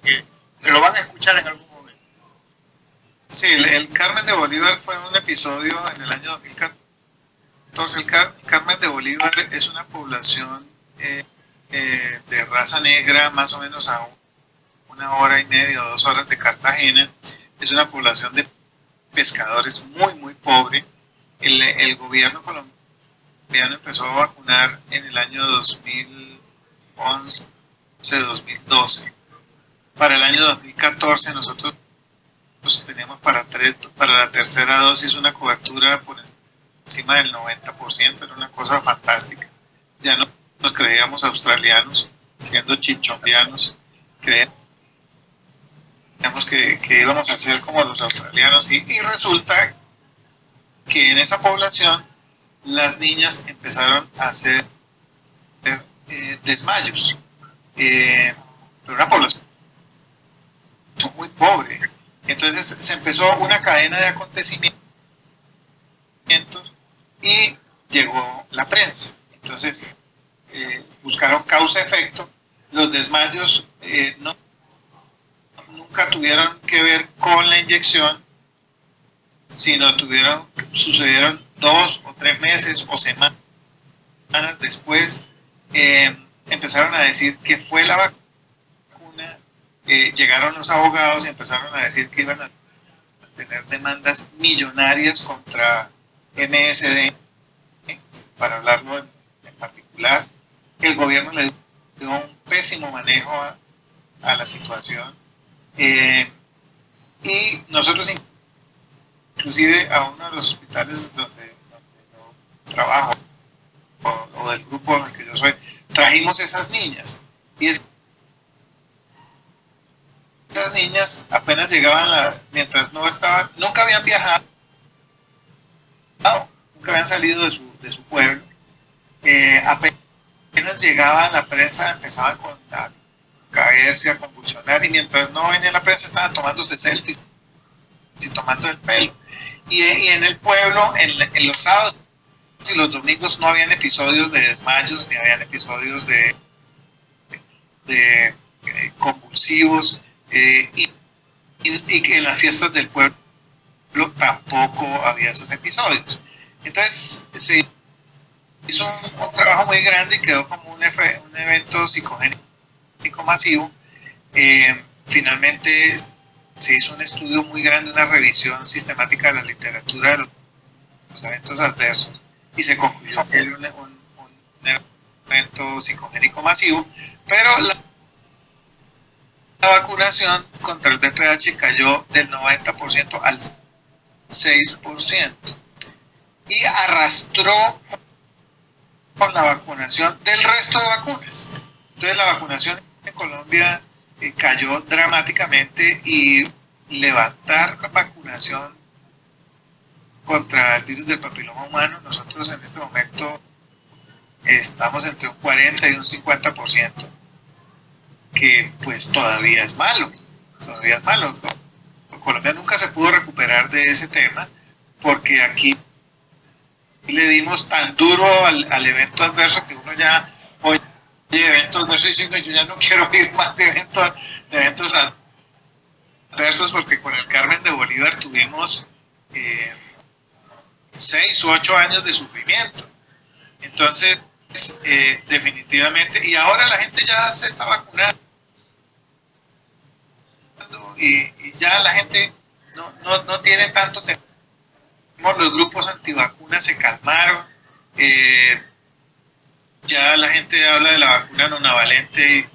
que lo van a escuchar en algún momento. Sí, el Carmen de Bolívar fue un episodio en el año 2014. El Carmen de Bolívar es una población de raza negra, más o menos a 1 hora y media o 2 horas de Cartagena. Es una población de pescadores muy pobre. El gobierno colombiano empezó a vacunar en el año 2011-2012. Para el año 2014 nosotros tenemos para la tercera dosis una cobertura por encima del 90%, era una cosa fantástica. Ya no nos creíamos australianos, siendo chinchombianos, creíamos que íbamos a ser como los australianos y resulta que en esa población las niñas empezaron a hacer desmayos, pero una población muy pobre. Entonces se empezó una cadena de acontecimientos y llegó la prensa. Entonces buscaron causa-efecto. Los desmayos nunca tuvieron que ver con la inyección, sino sucedieron 2 o 3 meses o semanas después. Empezaron a decir que fue la vacuna. Llegaron los abogados y empezaron a decir que iban a tener demandas millonarias contra MSD, para hablarlo en particular. El gobierno le dio un pésimo manejo a la situación, y nosotros inclusive a uno de los hospitales donde yo trabajo, o del grupo en el que yo soy, trajimos esas niñas, y esas niñas apenas llegaban, mientras nunca habían viajado, nunca habían salido de su pueblo, apenas llegaban, la prensa empezaban a caerse, a convulsionar, y mientras no venía la prensa estaban tomándose selfies y tomando el pelo. Y en el pueblo, en los sábados y los domingos no habían episodios de desmayos, ni habían episodios de convulsivos, y en las fiestas del pueblo tampoco había esos episodios. Entonces se hizo un trabajo muy grande y quedó como un evento psicogénico masivo. Finalmente se hizo un estudio muy grande, una revisión sistemática de la literatura de los eventos adversos, y se concluyó que era un evento psicogénico masivo, pero la vacunación contra el VPH cayó del 90% al 6%, y arrastró con la vacunación del resto de vacunas. Entonces la vacunación en Colombia cayó dramáticamente, y levantar la vacunación contra el virus del papiloma humano, nosotros en este momento estamos entre un 40 y un 50%, que pues todavía es malo, todavía es malo. Colombia nunca se pudo recuperar de ese tema porque aquí le dimos tan duro al evento adverso que uno ya oye eventos adversos y dice, yo ya no quiero ir más de eventos adversos, porque con el Carmen de Bolívar tuvimos 6 u 8 años de sufrimiento. Entonces, definitivamente, y ahora la gente ya se está vacunando y ya la gente no tiene tanto temor. Los grupos antivacunas se calmaron, ya la gente habla de la vacuna nonavalente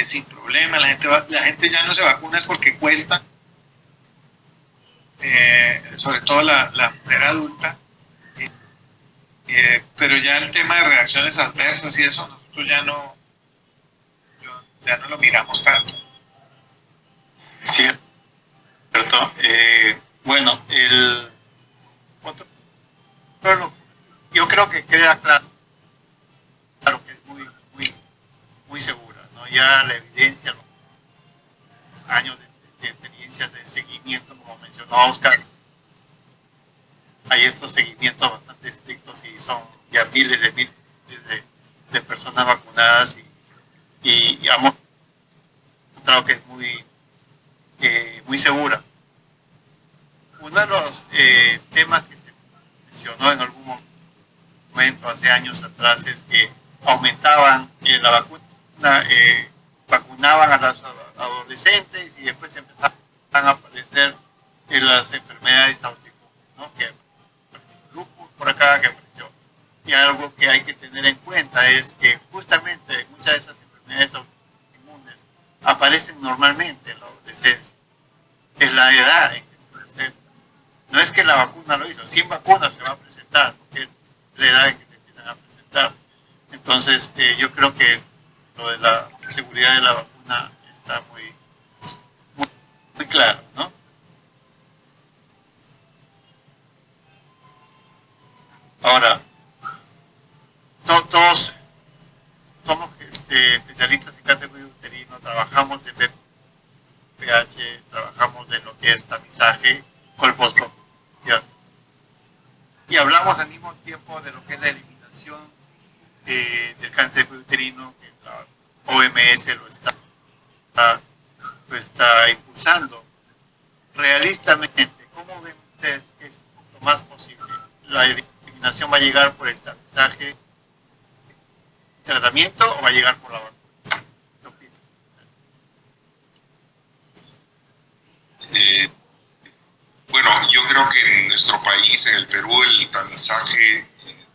sin problema, la gente ya no se vacuna es porque cuesta, sobre todo la mujer adulta, pero ya el tema de reacciones adversas y eso nosotros ya no lo miramos tanto. Cierto. Bueno, yo creo que queda claro que es muy segura, ¿no? Ya la evidencia, los años de experiencias de seguimiento, como mencionó Oscar, hay estos seguimientos bastante estrictos y son ya miles de personas vacunadas y ha mostrado que es muy segura. Uno de los temas que se mencionó en algún momento hace años atrás es que aumentaban la vacuna, vacunaban a las adolescentes y después empezaban a aparecer las enfermedades autoinmunes, ¿no? Que apareció lupus por acá, que apareció. Y algo que hay que tener en cuenta es que justamente muchas de esas enfermedades autoinmunes aparecen normalmente en la adolescencia. Es la edad en que se presenta. No es que la vacuna lo hizo, sin vacuna se va a presentar, porque es la edad en que se empiezan a presentar. Entonces, yo creo que lo de la seguridad de la vacuna está muy claro, ¿no? Ahora, todos somos especialistas en cáncer uterino, trabajamos en BPH, trabajamos en lo que es tamizaje, colposcopia, y hablamos al mismo tiempo de lo que es la eliminación del cáncer uterino, que la OMS lo está impulsando. Realistamente, ¿cómo ven ustedes que es lo más posible? ¿La eliminación va a llegar por el tamizaje, tratamiento, o va a llegar por la vacuna? Bueno, yo creo que en nuestro país, en el Perú, el tamizaje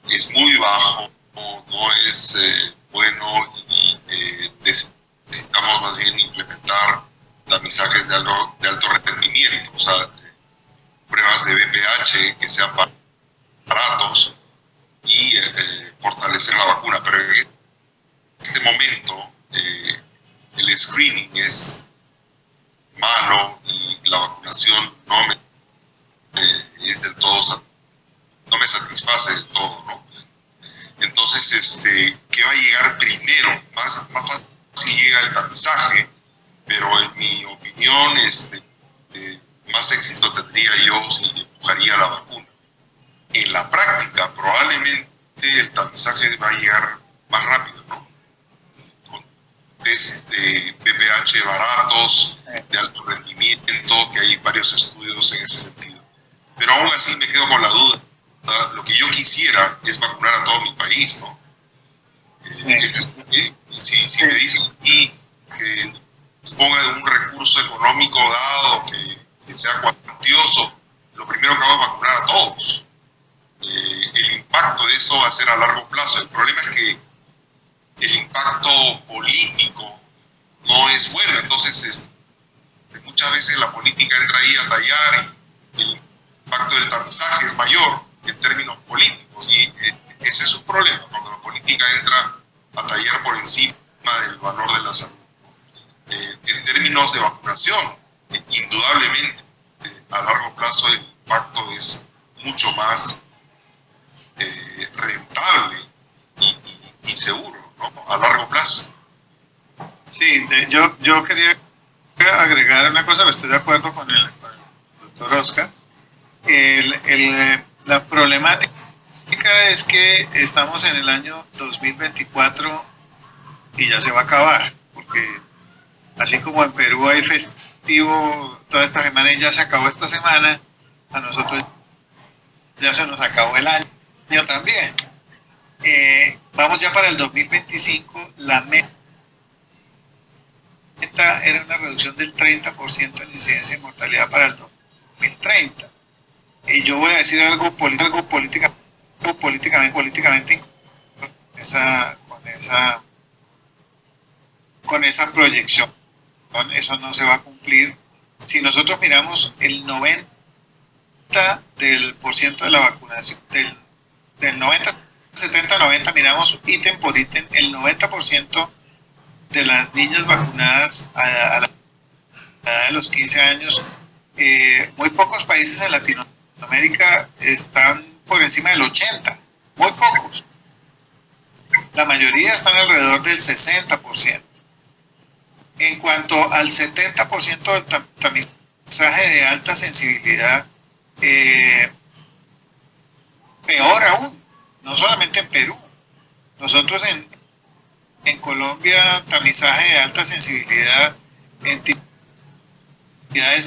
es muy bajo, no es bueno, y necesitamos más bien implementar tamizajes de alto rendimiento, o sea, pruebas de BPH que sean baratos y fortalecer la vacuna. Pero en este momento el screening es malo y la vacunación no me satisface del todo, ¿no? Entonces, ¿qué va a llegar primero? Más fácil llega el tamizaje, pero en mi opinión, más éxito tendría yo si empujaría la vacuna. En la práctica, probablemente el tamizaje va a llegar más rápido, ¿no? Con test de BPH baratos, de alto rendimiento, que hay varios estudios en ese sentido. Pero aún así me quedo con la duda. Lo que yo quisiera es vacunar a todo mi país, ¿no? Si me dicen aquí que disponga de un recurso económico dado que sea cuantioso, lo primero que hago es vacunar a todos. El impacto de eso va a ser a largo plazo. El problema es que el impacto político no es bueno, entonces muchas veces la política entra ahí a tallar y el impacto del tamizaje es mayor en términos políticos, y ese es un problema cuando la política entra a tallar por encima del valor de la salud. En términos de vacunación, indudablemente a largo plazo el impacto es mucho más rentable Sí, yo quería agregar una cosa, estoy de acuerdo con el doctor Oscar. La problemática es que estamos en el año 2024 y ya se va a acabar, porque así como en Perú hay festivo toda esta semana y ya se acabó esta semana, a nosotros ya se nos acabó el año también. Vamos ya para el 2025, la meta era una reducción del 30% en incidencia y mortalidad para el 2030. Y yo voy a decir algo políticamente con esa proyección. Eso no se va a cumplir. Si nosotros miramos el 90% del por ciento de la vacunación, del 90, 70, 90, miramos ítem por ítem, el 90% de las niñas vacunadas a la edad de los 15 años, muy pocos países en Latinoamérica están por encima del 80%, muy pocos. La mayoría están alrededor del 60%. En cuanto al 70% del tamizaje de alta sensibilidad, peor aún, no solamente en Perú. Nosotros en Colombia, tamizaje de alta sensibilidad, entidades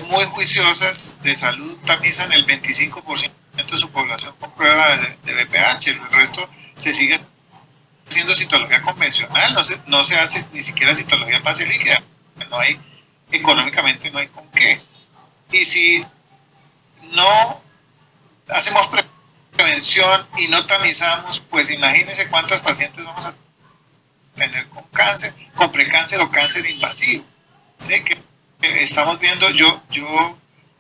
muy juiciosas de salud tamizan el 25% de su población con prueba de VPH, el resto se sigue haciendo citología convencional, no se hace ni siquiera citología en base líquida, no hay, económicamente no hay con qué. Y si no hacemos prevención y no tamizamos, pues imagínense cuántas pacientes vamos a tener con cáncer, con precáncer o cáncer invasivo. ¿Sí? Que estamos viendo, yo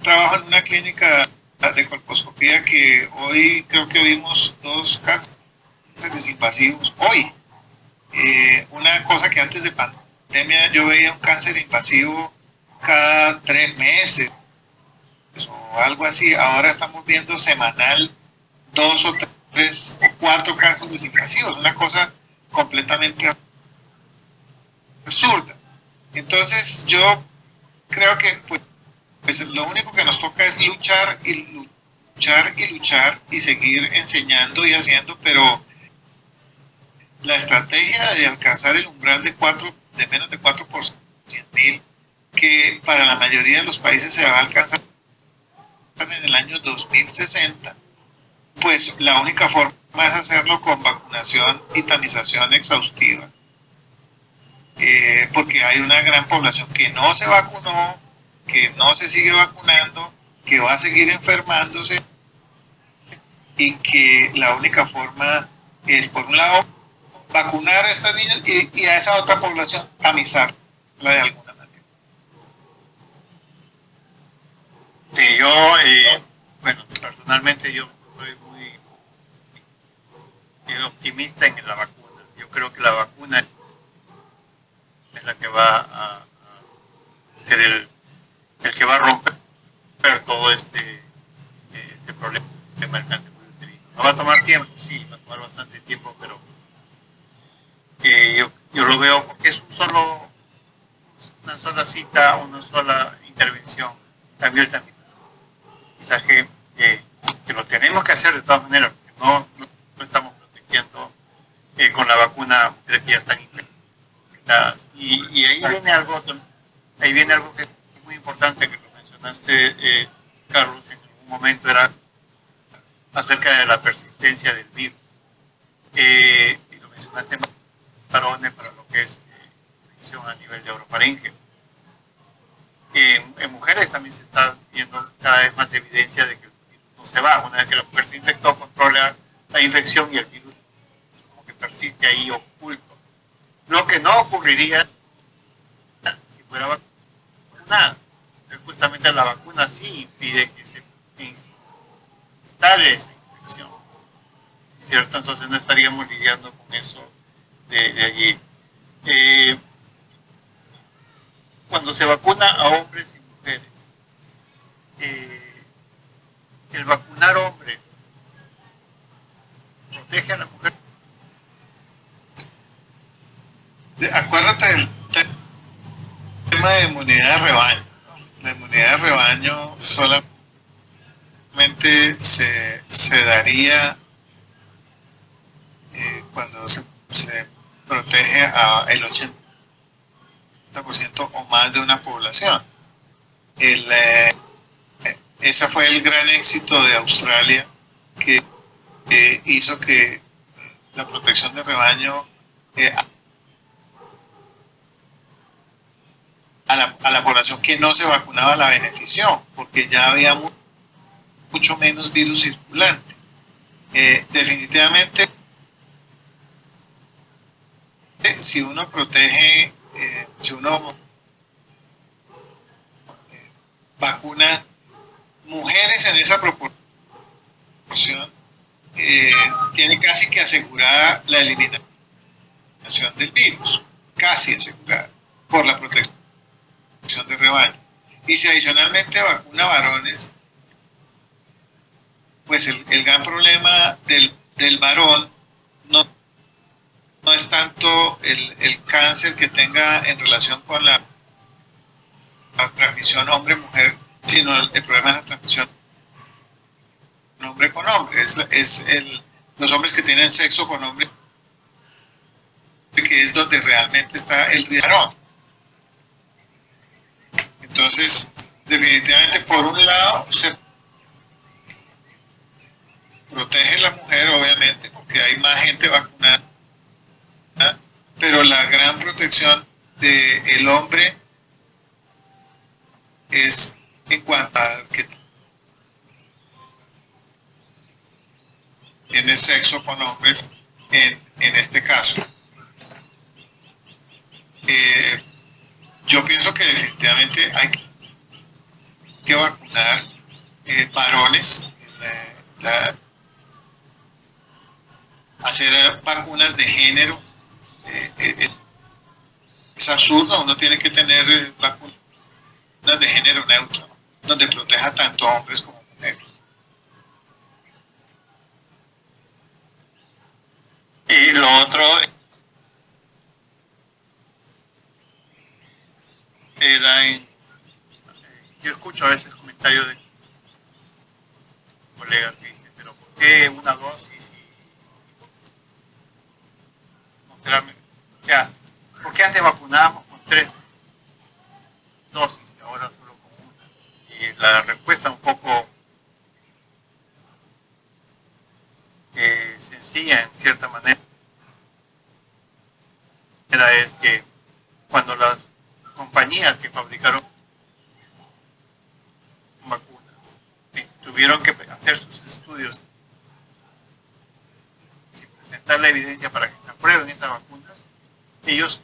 trabajo en una clínica de colposcopía que hoy creo que vimos 2 cánceres invasivos hoy. Una cosa que antes de pandemia yo veía un cáncer invasivo cada 3 meses o algo así. Ahora estamos viendo semanal 2 o 3 o 4 cánceres invasivos, una cosa completamente absurda. Entonces yo creo que pues lo único que nos toca es luchar y seguir enseñando y haciendo, pero la estrategia de alcanzar el umbral de menos de 4 por 100.000, que para la mayoría de los países se va a alcanzar en el año 2060, pues la única forma es hacerlo con vacunación y tamización exhaustiva, porque hay una gran población que no se vacunó, que no se sigue vacunando, que va a seguir enfermándose, y que la única forma es, por un lado, vacunar a estas niñas y a esa otra población tamizarla de alguna manera. Sí, yo, bueno, personalmente yo soy muy optimista en la vacuna. Yo creo que la vacuna es la que va a ser el que va a romper todo este problema del cáncer uterino. No va a tomar tiempo, sí, va a tomar bastante tiempo, pero yo lo veo porque es una sola cita, una sola intervención. Cambio el mensaje que lo tenemos que hacer de todas maneras, porque no estamos protegiendo con la vacuna mujeres que ya están infectadas. Y ahí viene algo que es muy importante, que lo mencionaste, Carlos, en algún momento, era acerca de la persistencia del virus. Y lo mencionaste, varones, para lo que es infección a nivel de orofaringe. En mujeres también se está viendo cada vez más evidencia de que el virus no se va. Una vez que la mujer se infectó, controla la infección y el virus como que persiste ahí oculto. Lo que no ocurriría si fuera vacunada. Justamente la vacuna sí impide que se instale esa infección, ¿cierto? Entonces no estaríamos lidiando con eso de allí. Cuando se vacuna a hombres y mujeres, el vacunar hombres protege a la mujer. Acuérdate de rebaño, ¿no? La inmunidad de rebaño solamente se daría cuando se protege a el 80% o más de una población. Ese fue el gran éxito de Australia, que hizo que la protección de rebaño a la población que no se vacunaba la benefició, porque ya había mucho menos virus circulante. Definitivamente, si uno protege, si uno vacuna mujeres en esa proporción, tiene casi que asegurada la eliminación del virus, casi asegurada, por la protección de rebaño. Y si adicionalmente vacuna varones, pues el gran problema del varón no es tanto el cáncer que tenga en relación con la transmisión hombre-mujer, sino el problema de la transmisión hombre con hombre. Los hombres que tienen sexo con hombre, que es donde realmente está el varón. Entonces, definitivamente, por un lado, se protege la mujer, obviamente, porque hay más gente vacunada, pero la gran protección del hombre es en cuanto al que tiene sexo con hombres, en este caso. Yo pienso que definitivamente hay que vacunar varones, hacer vacunas de género. Es absurdo, uno tiene que tener vacunas de género neutro, donde proteja tanto a hombres como mujeres. Y lo otro era yo escucho a veces comentarios de colegas que dicen, pero ¿por qué una dosis y no será? O sea, ¿por qué antes vacunábamos con 3 dosis y ahora solo con una? Y la respuesta un poco sencilla en cierta manera es que cuando las compañías que fabricaron vacunas tuvieron que hacer sus estudios y presentar la evidencia para que se aprueben esas vacunas, ellos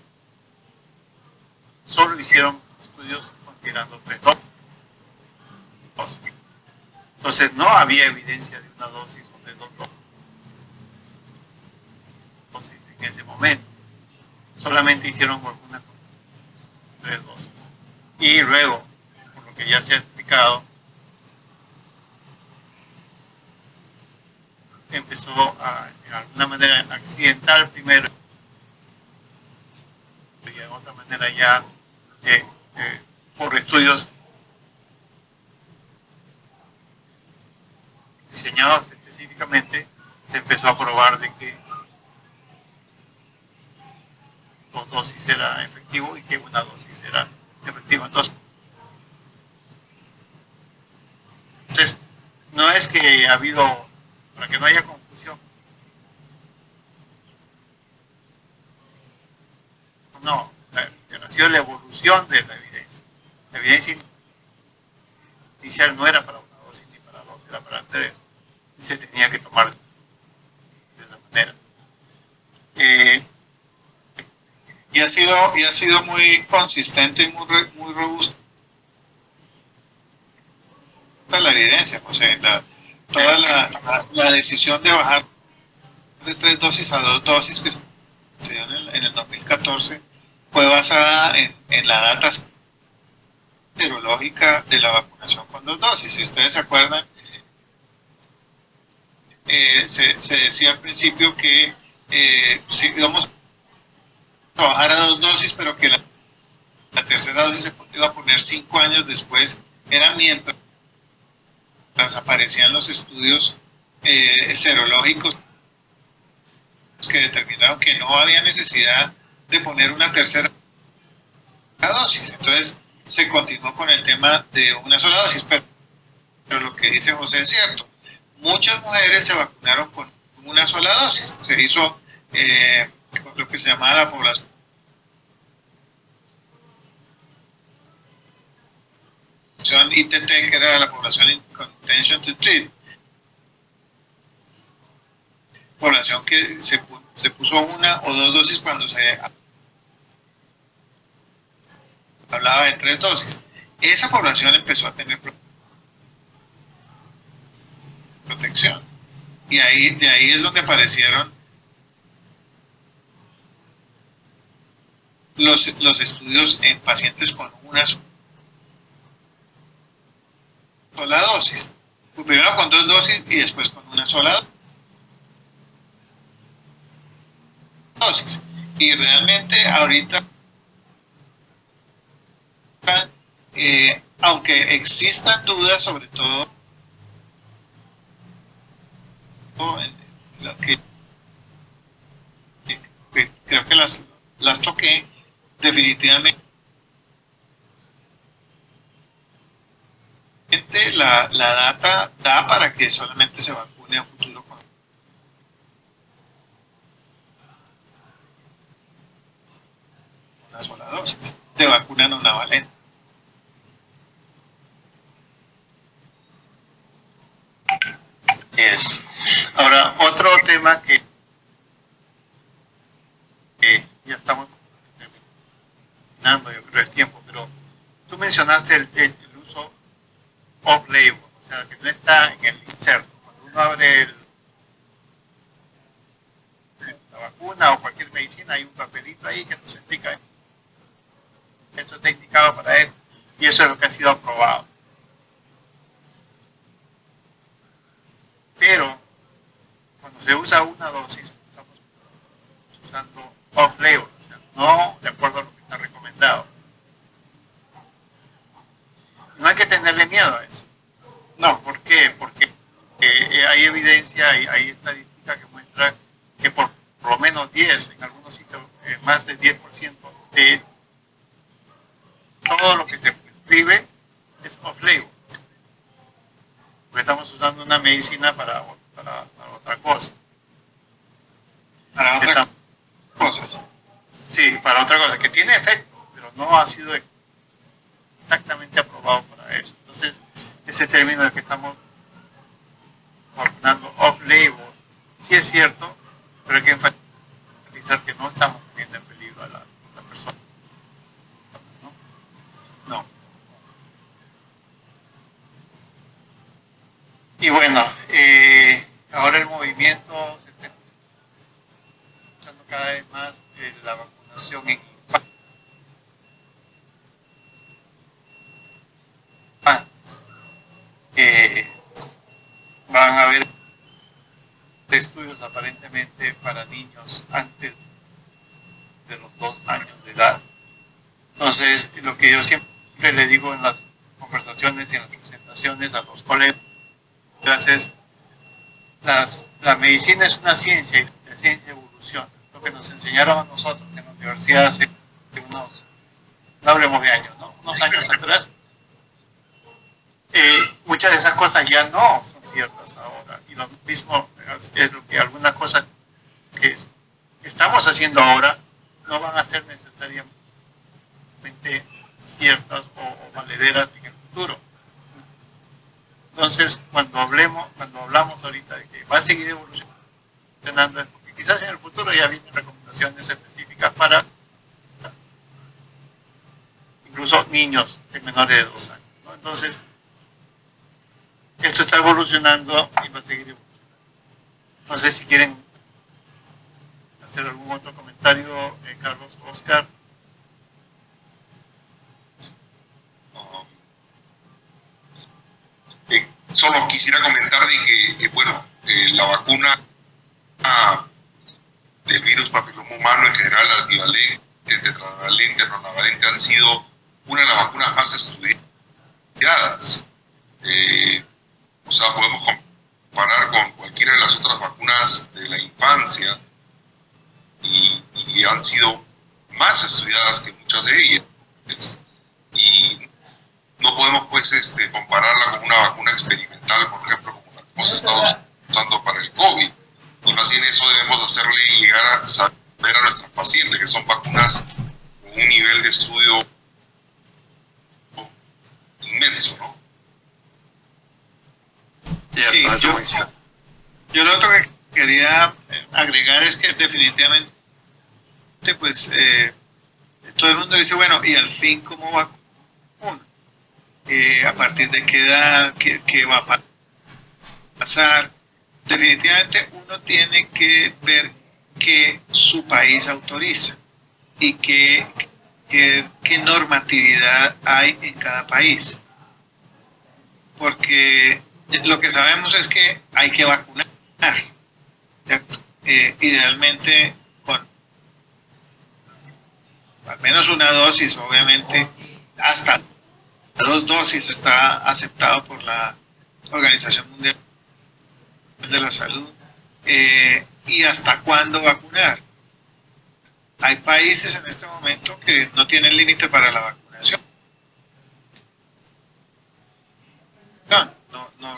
solo hicieron estudios considerando 3 dosis. Entonces no había evidencia de una dosis o de 2 dosis en ese momento. Solamente hicieron vacunas con 3 dosis. Y luego, por lo que ya se ha explicado, empezó de alguna manera accidental primero y de otra manera ya por estudios diseñados específicamente se empezó a probar de que 2 dosis era efectivo y que una dosis era efectiva. Entonces, no es que ha habido, para que no haya confusión, no, ha sido la evolución de la evidencia. La evidencia inicial no era para una dosis ni para 2, era para 3. Y se tenía que tomar de esa manera. Y ha sido muy consistente y muy robusta la evidencia. O sea, toda la decisión de bajar de 3 dosis a 2 dosis que se dio en el 2014 fue basada en la data serológica de la vacunación con 2 dosis. Si ustedes se acuerdan, se decía al principio que si íbamos a bajar a 2 dosis, pero que la la tercera dosis se iba a poner 5 años después, era mientras aparecían los estudios serológicos que determinaron que no había necesidad de poner una tercera dosis. Entonces se continuó con el tema de una sola dosis, pero lo que dice José es cierto. Muchas mujeres se vacunaron con una sola dosis. Se hizo lo que se llamaba la población ITT, que era la población con intention to treat, población que se puso una o dos dosis cuando se hablaba de 3 dosis. Esa población empezó a tener protección, y de ahí es donde aparecieron los estudios en pacientes con una sola dosis, primero con 2 dosis y después con una sola dosis. Y realmente ahorita, aunque existan dudas, sobre todo lo que creo que las toqué, definitivamente la data da para que solamente se vacune a futuro con una sola dosis de vacuna no navalente. Es. Ahora, otro tema que ya estamos terminando, yo creo, el tiempo, pero tú mencionaste el uso off-label, o sea, que no está en el inserto. Cuando uno abre la vacuna o cualquier medicina, hay un papelito ahí que nos explica eso está indicado para esto, y eso es lo que ha sido aprobado. Pero cuando se usa una dosis, estamos usando off-label, o sea, no de acuerdo a lo que está recomendado. No hay que tenerle miedo a eso. No, ¿por qué? Porque hay evidencia, hay estadística que muestra que por lo menos 10, en algunos sitios más del 10% de todo lo que se prescribe es off-label. Porque estamos usando una medicina para otra cosa. Para otras cosas. Sí, para otra cosa, que tiene efecto, pero no ha sido exactamente aprobado para eso. Entonces, ese término de que estamos vacunando off-label, sí es cierto, pero hay que enfatizar que no estamos poniendo en peligro a la persona. No. Y bueno, ahora el movimiento se está escuchando cada vez más la vacunación en infantes. Van a haber estudios aparentemente para niños antes de los 2 años de edad. Entonces, lo que yo siempre le digo en las conversaciones y en las presentaciones a los colegas es la medicina es una ciencia y la ciencia evoluciona. Lo que nos enseñaron a nosotros en la universidad hace unos, no hablemos de años, ¿no? Unos años atrás, muchas de esas cosas ya no son ciertas ahora. Y lo mismo es lo que algunas cosas que estamos haciendo ahora no van a ser necesariamente ciertas o valederas en el futuro. Entonces, cuando hablamos ahorita de que va a seguir evolucionando, es porque quizás en el futuro ya vienen recomendaciones específicas para incluso niños de menores de 2 años, ¿no? Entonces, esto está evolucionando y va a seguir evolucionando. No sé si quieren hacer algún otro comentario, Carlos, Oscar. Solo quisiera comentar de que bueno, la vacuna del virus papiloma humano, en general la bivalente, tetravalente, nonavalente han sido una de las vacunas más estudiadas. O sea, podemos comparar con cualquiera de las otras vacunas de la infancia y han sido más estudiadas que muchas de ellas. Y no podemos pues compararla con una vacuna experimental, por ejemplo, como la que hemos estado usando para el COVID. Y más bien eso debemos hacerle llegar a saber a nuestros pacientes, que son vacunas con un nivel de estudio inmenso, ¿no? Sí, yo lo otro que quería agregar es que definitivamente pues todo el mundo dice, bueno, y al fin, ¿cómo vacuna? ¿A partir de qué edad? ¿Qué va a pasar? Definitivamente uno tiene que ver que su país autoriza y qué normatividad hay en cada país. Porque lo que sabemos es que hay que vacunar, idealmente con al menos una dosis, obviamente hasta 2 dosis está aceptado por la Organización Mundial de la Salud. ¿Y hasta cuándo vacunar? Hay países en este momento que no tienen límite para la vacunación.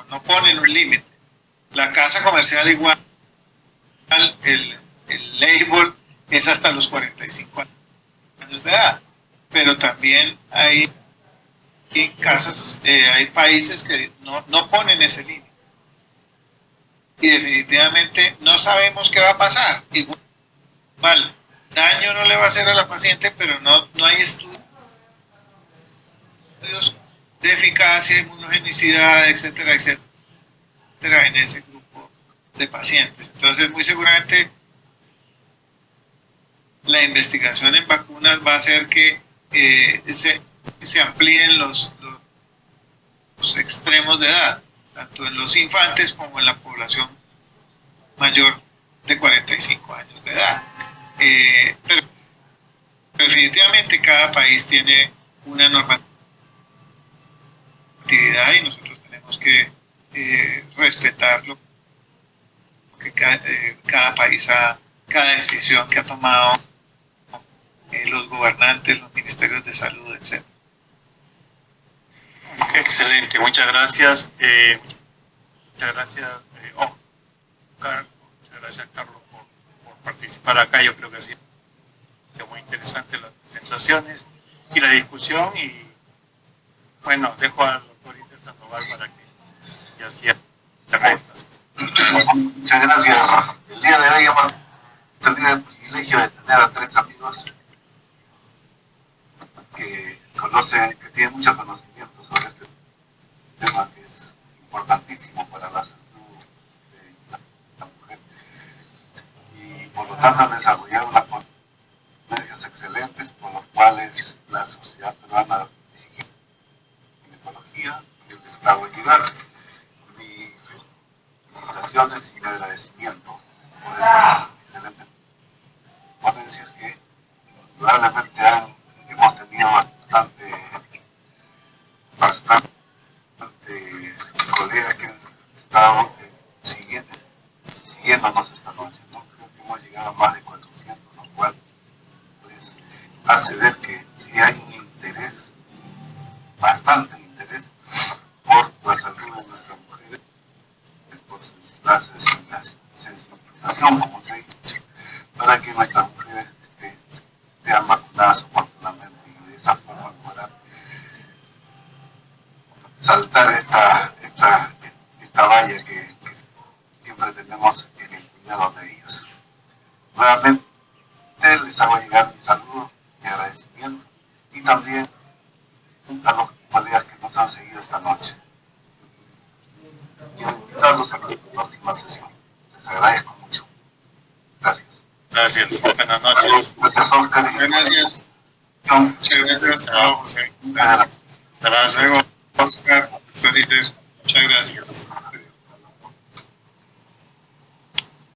No ponen un límite. La casa comercial igual, el label es hasta los 45 años de edad, pero también hay casas, hay países que no ponen ese límite. Y definitivamente no sabemos qué va a pasar. Igual, daño no le va a hacer a la paciente, pero no hay estudios de eficacia, inmunogenicidad, etcétera, etcétera, en ese grupo de pacientes. Entonces, muy seguramente la investigación en vacunas va a hacer que se amplíen los extremos de edad, tanto en los infantes como en la población mayor de 45 años de edad. Pero definitivamente cada país tiene una normatividad y nosotros tenemos que respetar lo que cada país cada decisión que ha tomado los gobernantes, los ministerios de salud, etc. Excelente, muchas gracias. Muchas gracias, Oscar. Muchas gracias, Carlos, por participar acá. Yo creo que ha sido muy interesante las presentaciones y la discusión. Y bueno, dejo al doctor Inter Sandoval para que ya cierre estas. Muchas gracias. El día de hoy hemos tenido el privilegio de tener a 3 amigos que tienen mucho conocimiento sobre este tema que es importantísimo para la salud de la mujer, y por lo tanto han desarrollado unas ponencias excelentes por las cuales la Sociedad Peruana de Ginecología les hago llegar mis felicitaciones y mi agradecimiento por estas excelentes ponencias que indudablemente hemos tenido bastante colegas que han estado siguiéndonos esta noche, ¿no? Creo que hemos llegado a más de 400, lo cual pues hace ver que sí hay un interés, bastante interés por la salud de nuestras mujeres, por la sensibilización, como se dice, para que nuestras mujeres sean vacunadas oportunamente y de esa forma podrán saltar esta valla que siempre tenemos en el cuidado de ellas. Nuevamente les hago llegar mi saludo, mi agradecimiento y también a los colegas que nos han seguido esta noche. Quiero invitarlos a la próxima sesión. Les agradezco mucho. Gracias. Gracias. Buenas noches. Gracias, Oscar. Gracias. Muchas gracias. Chao, José. Gracias. Hasta luego, Oscar. Muchas gracias.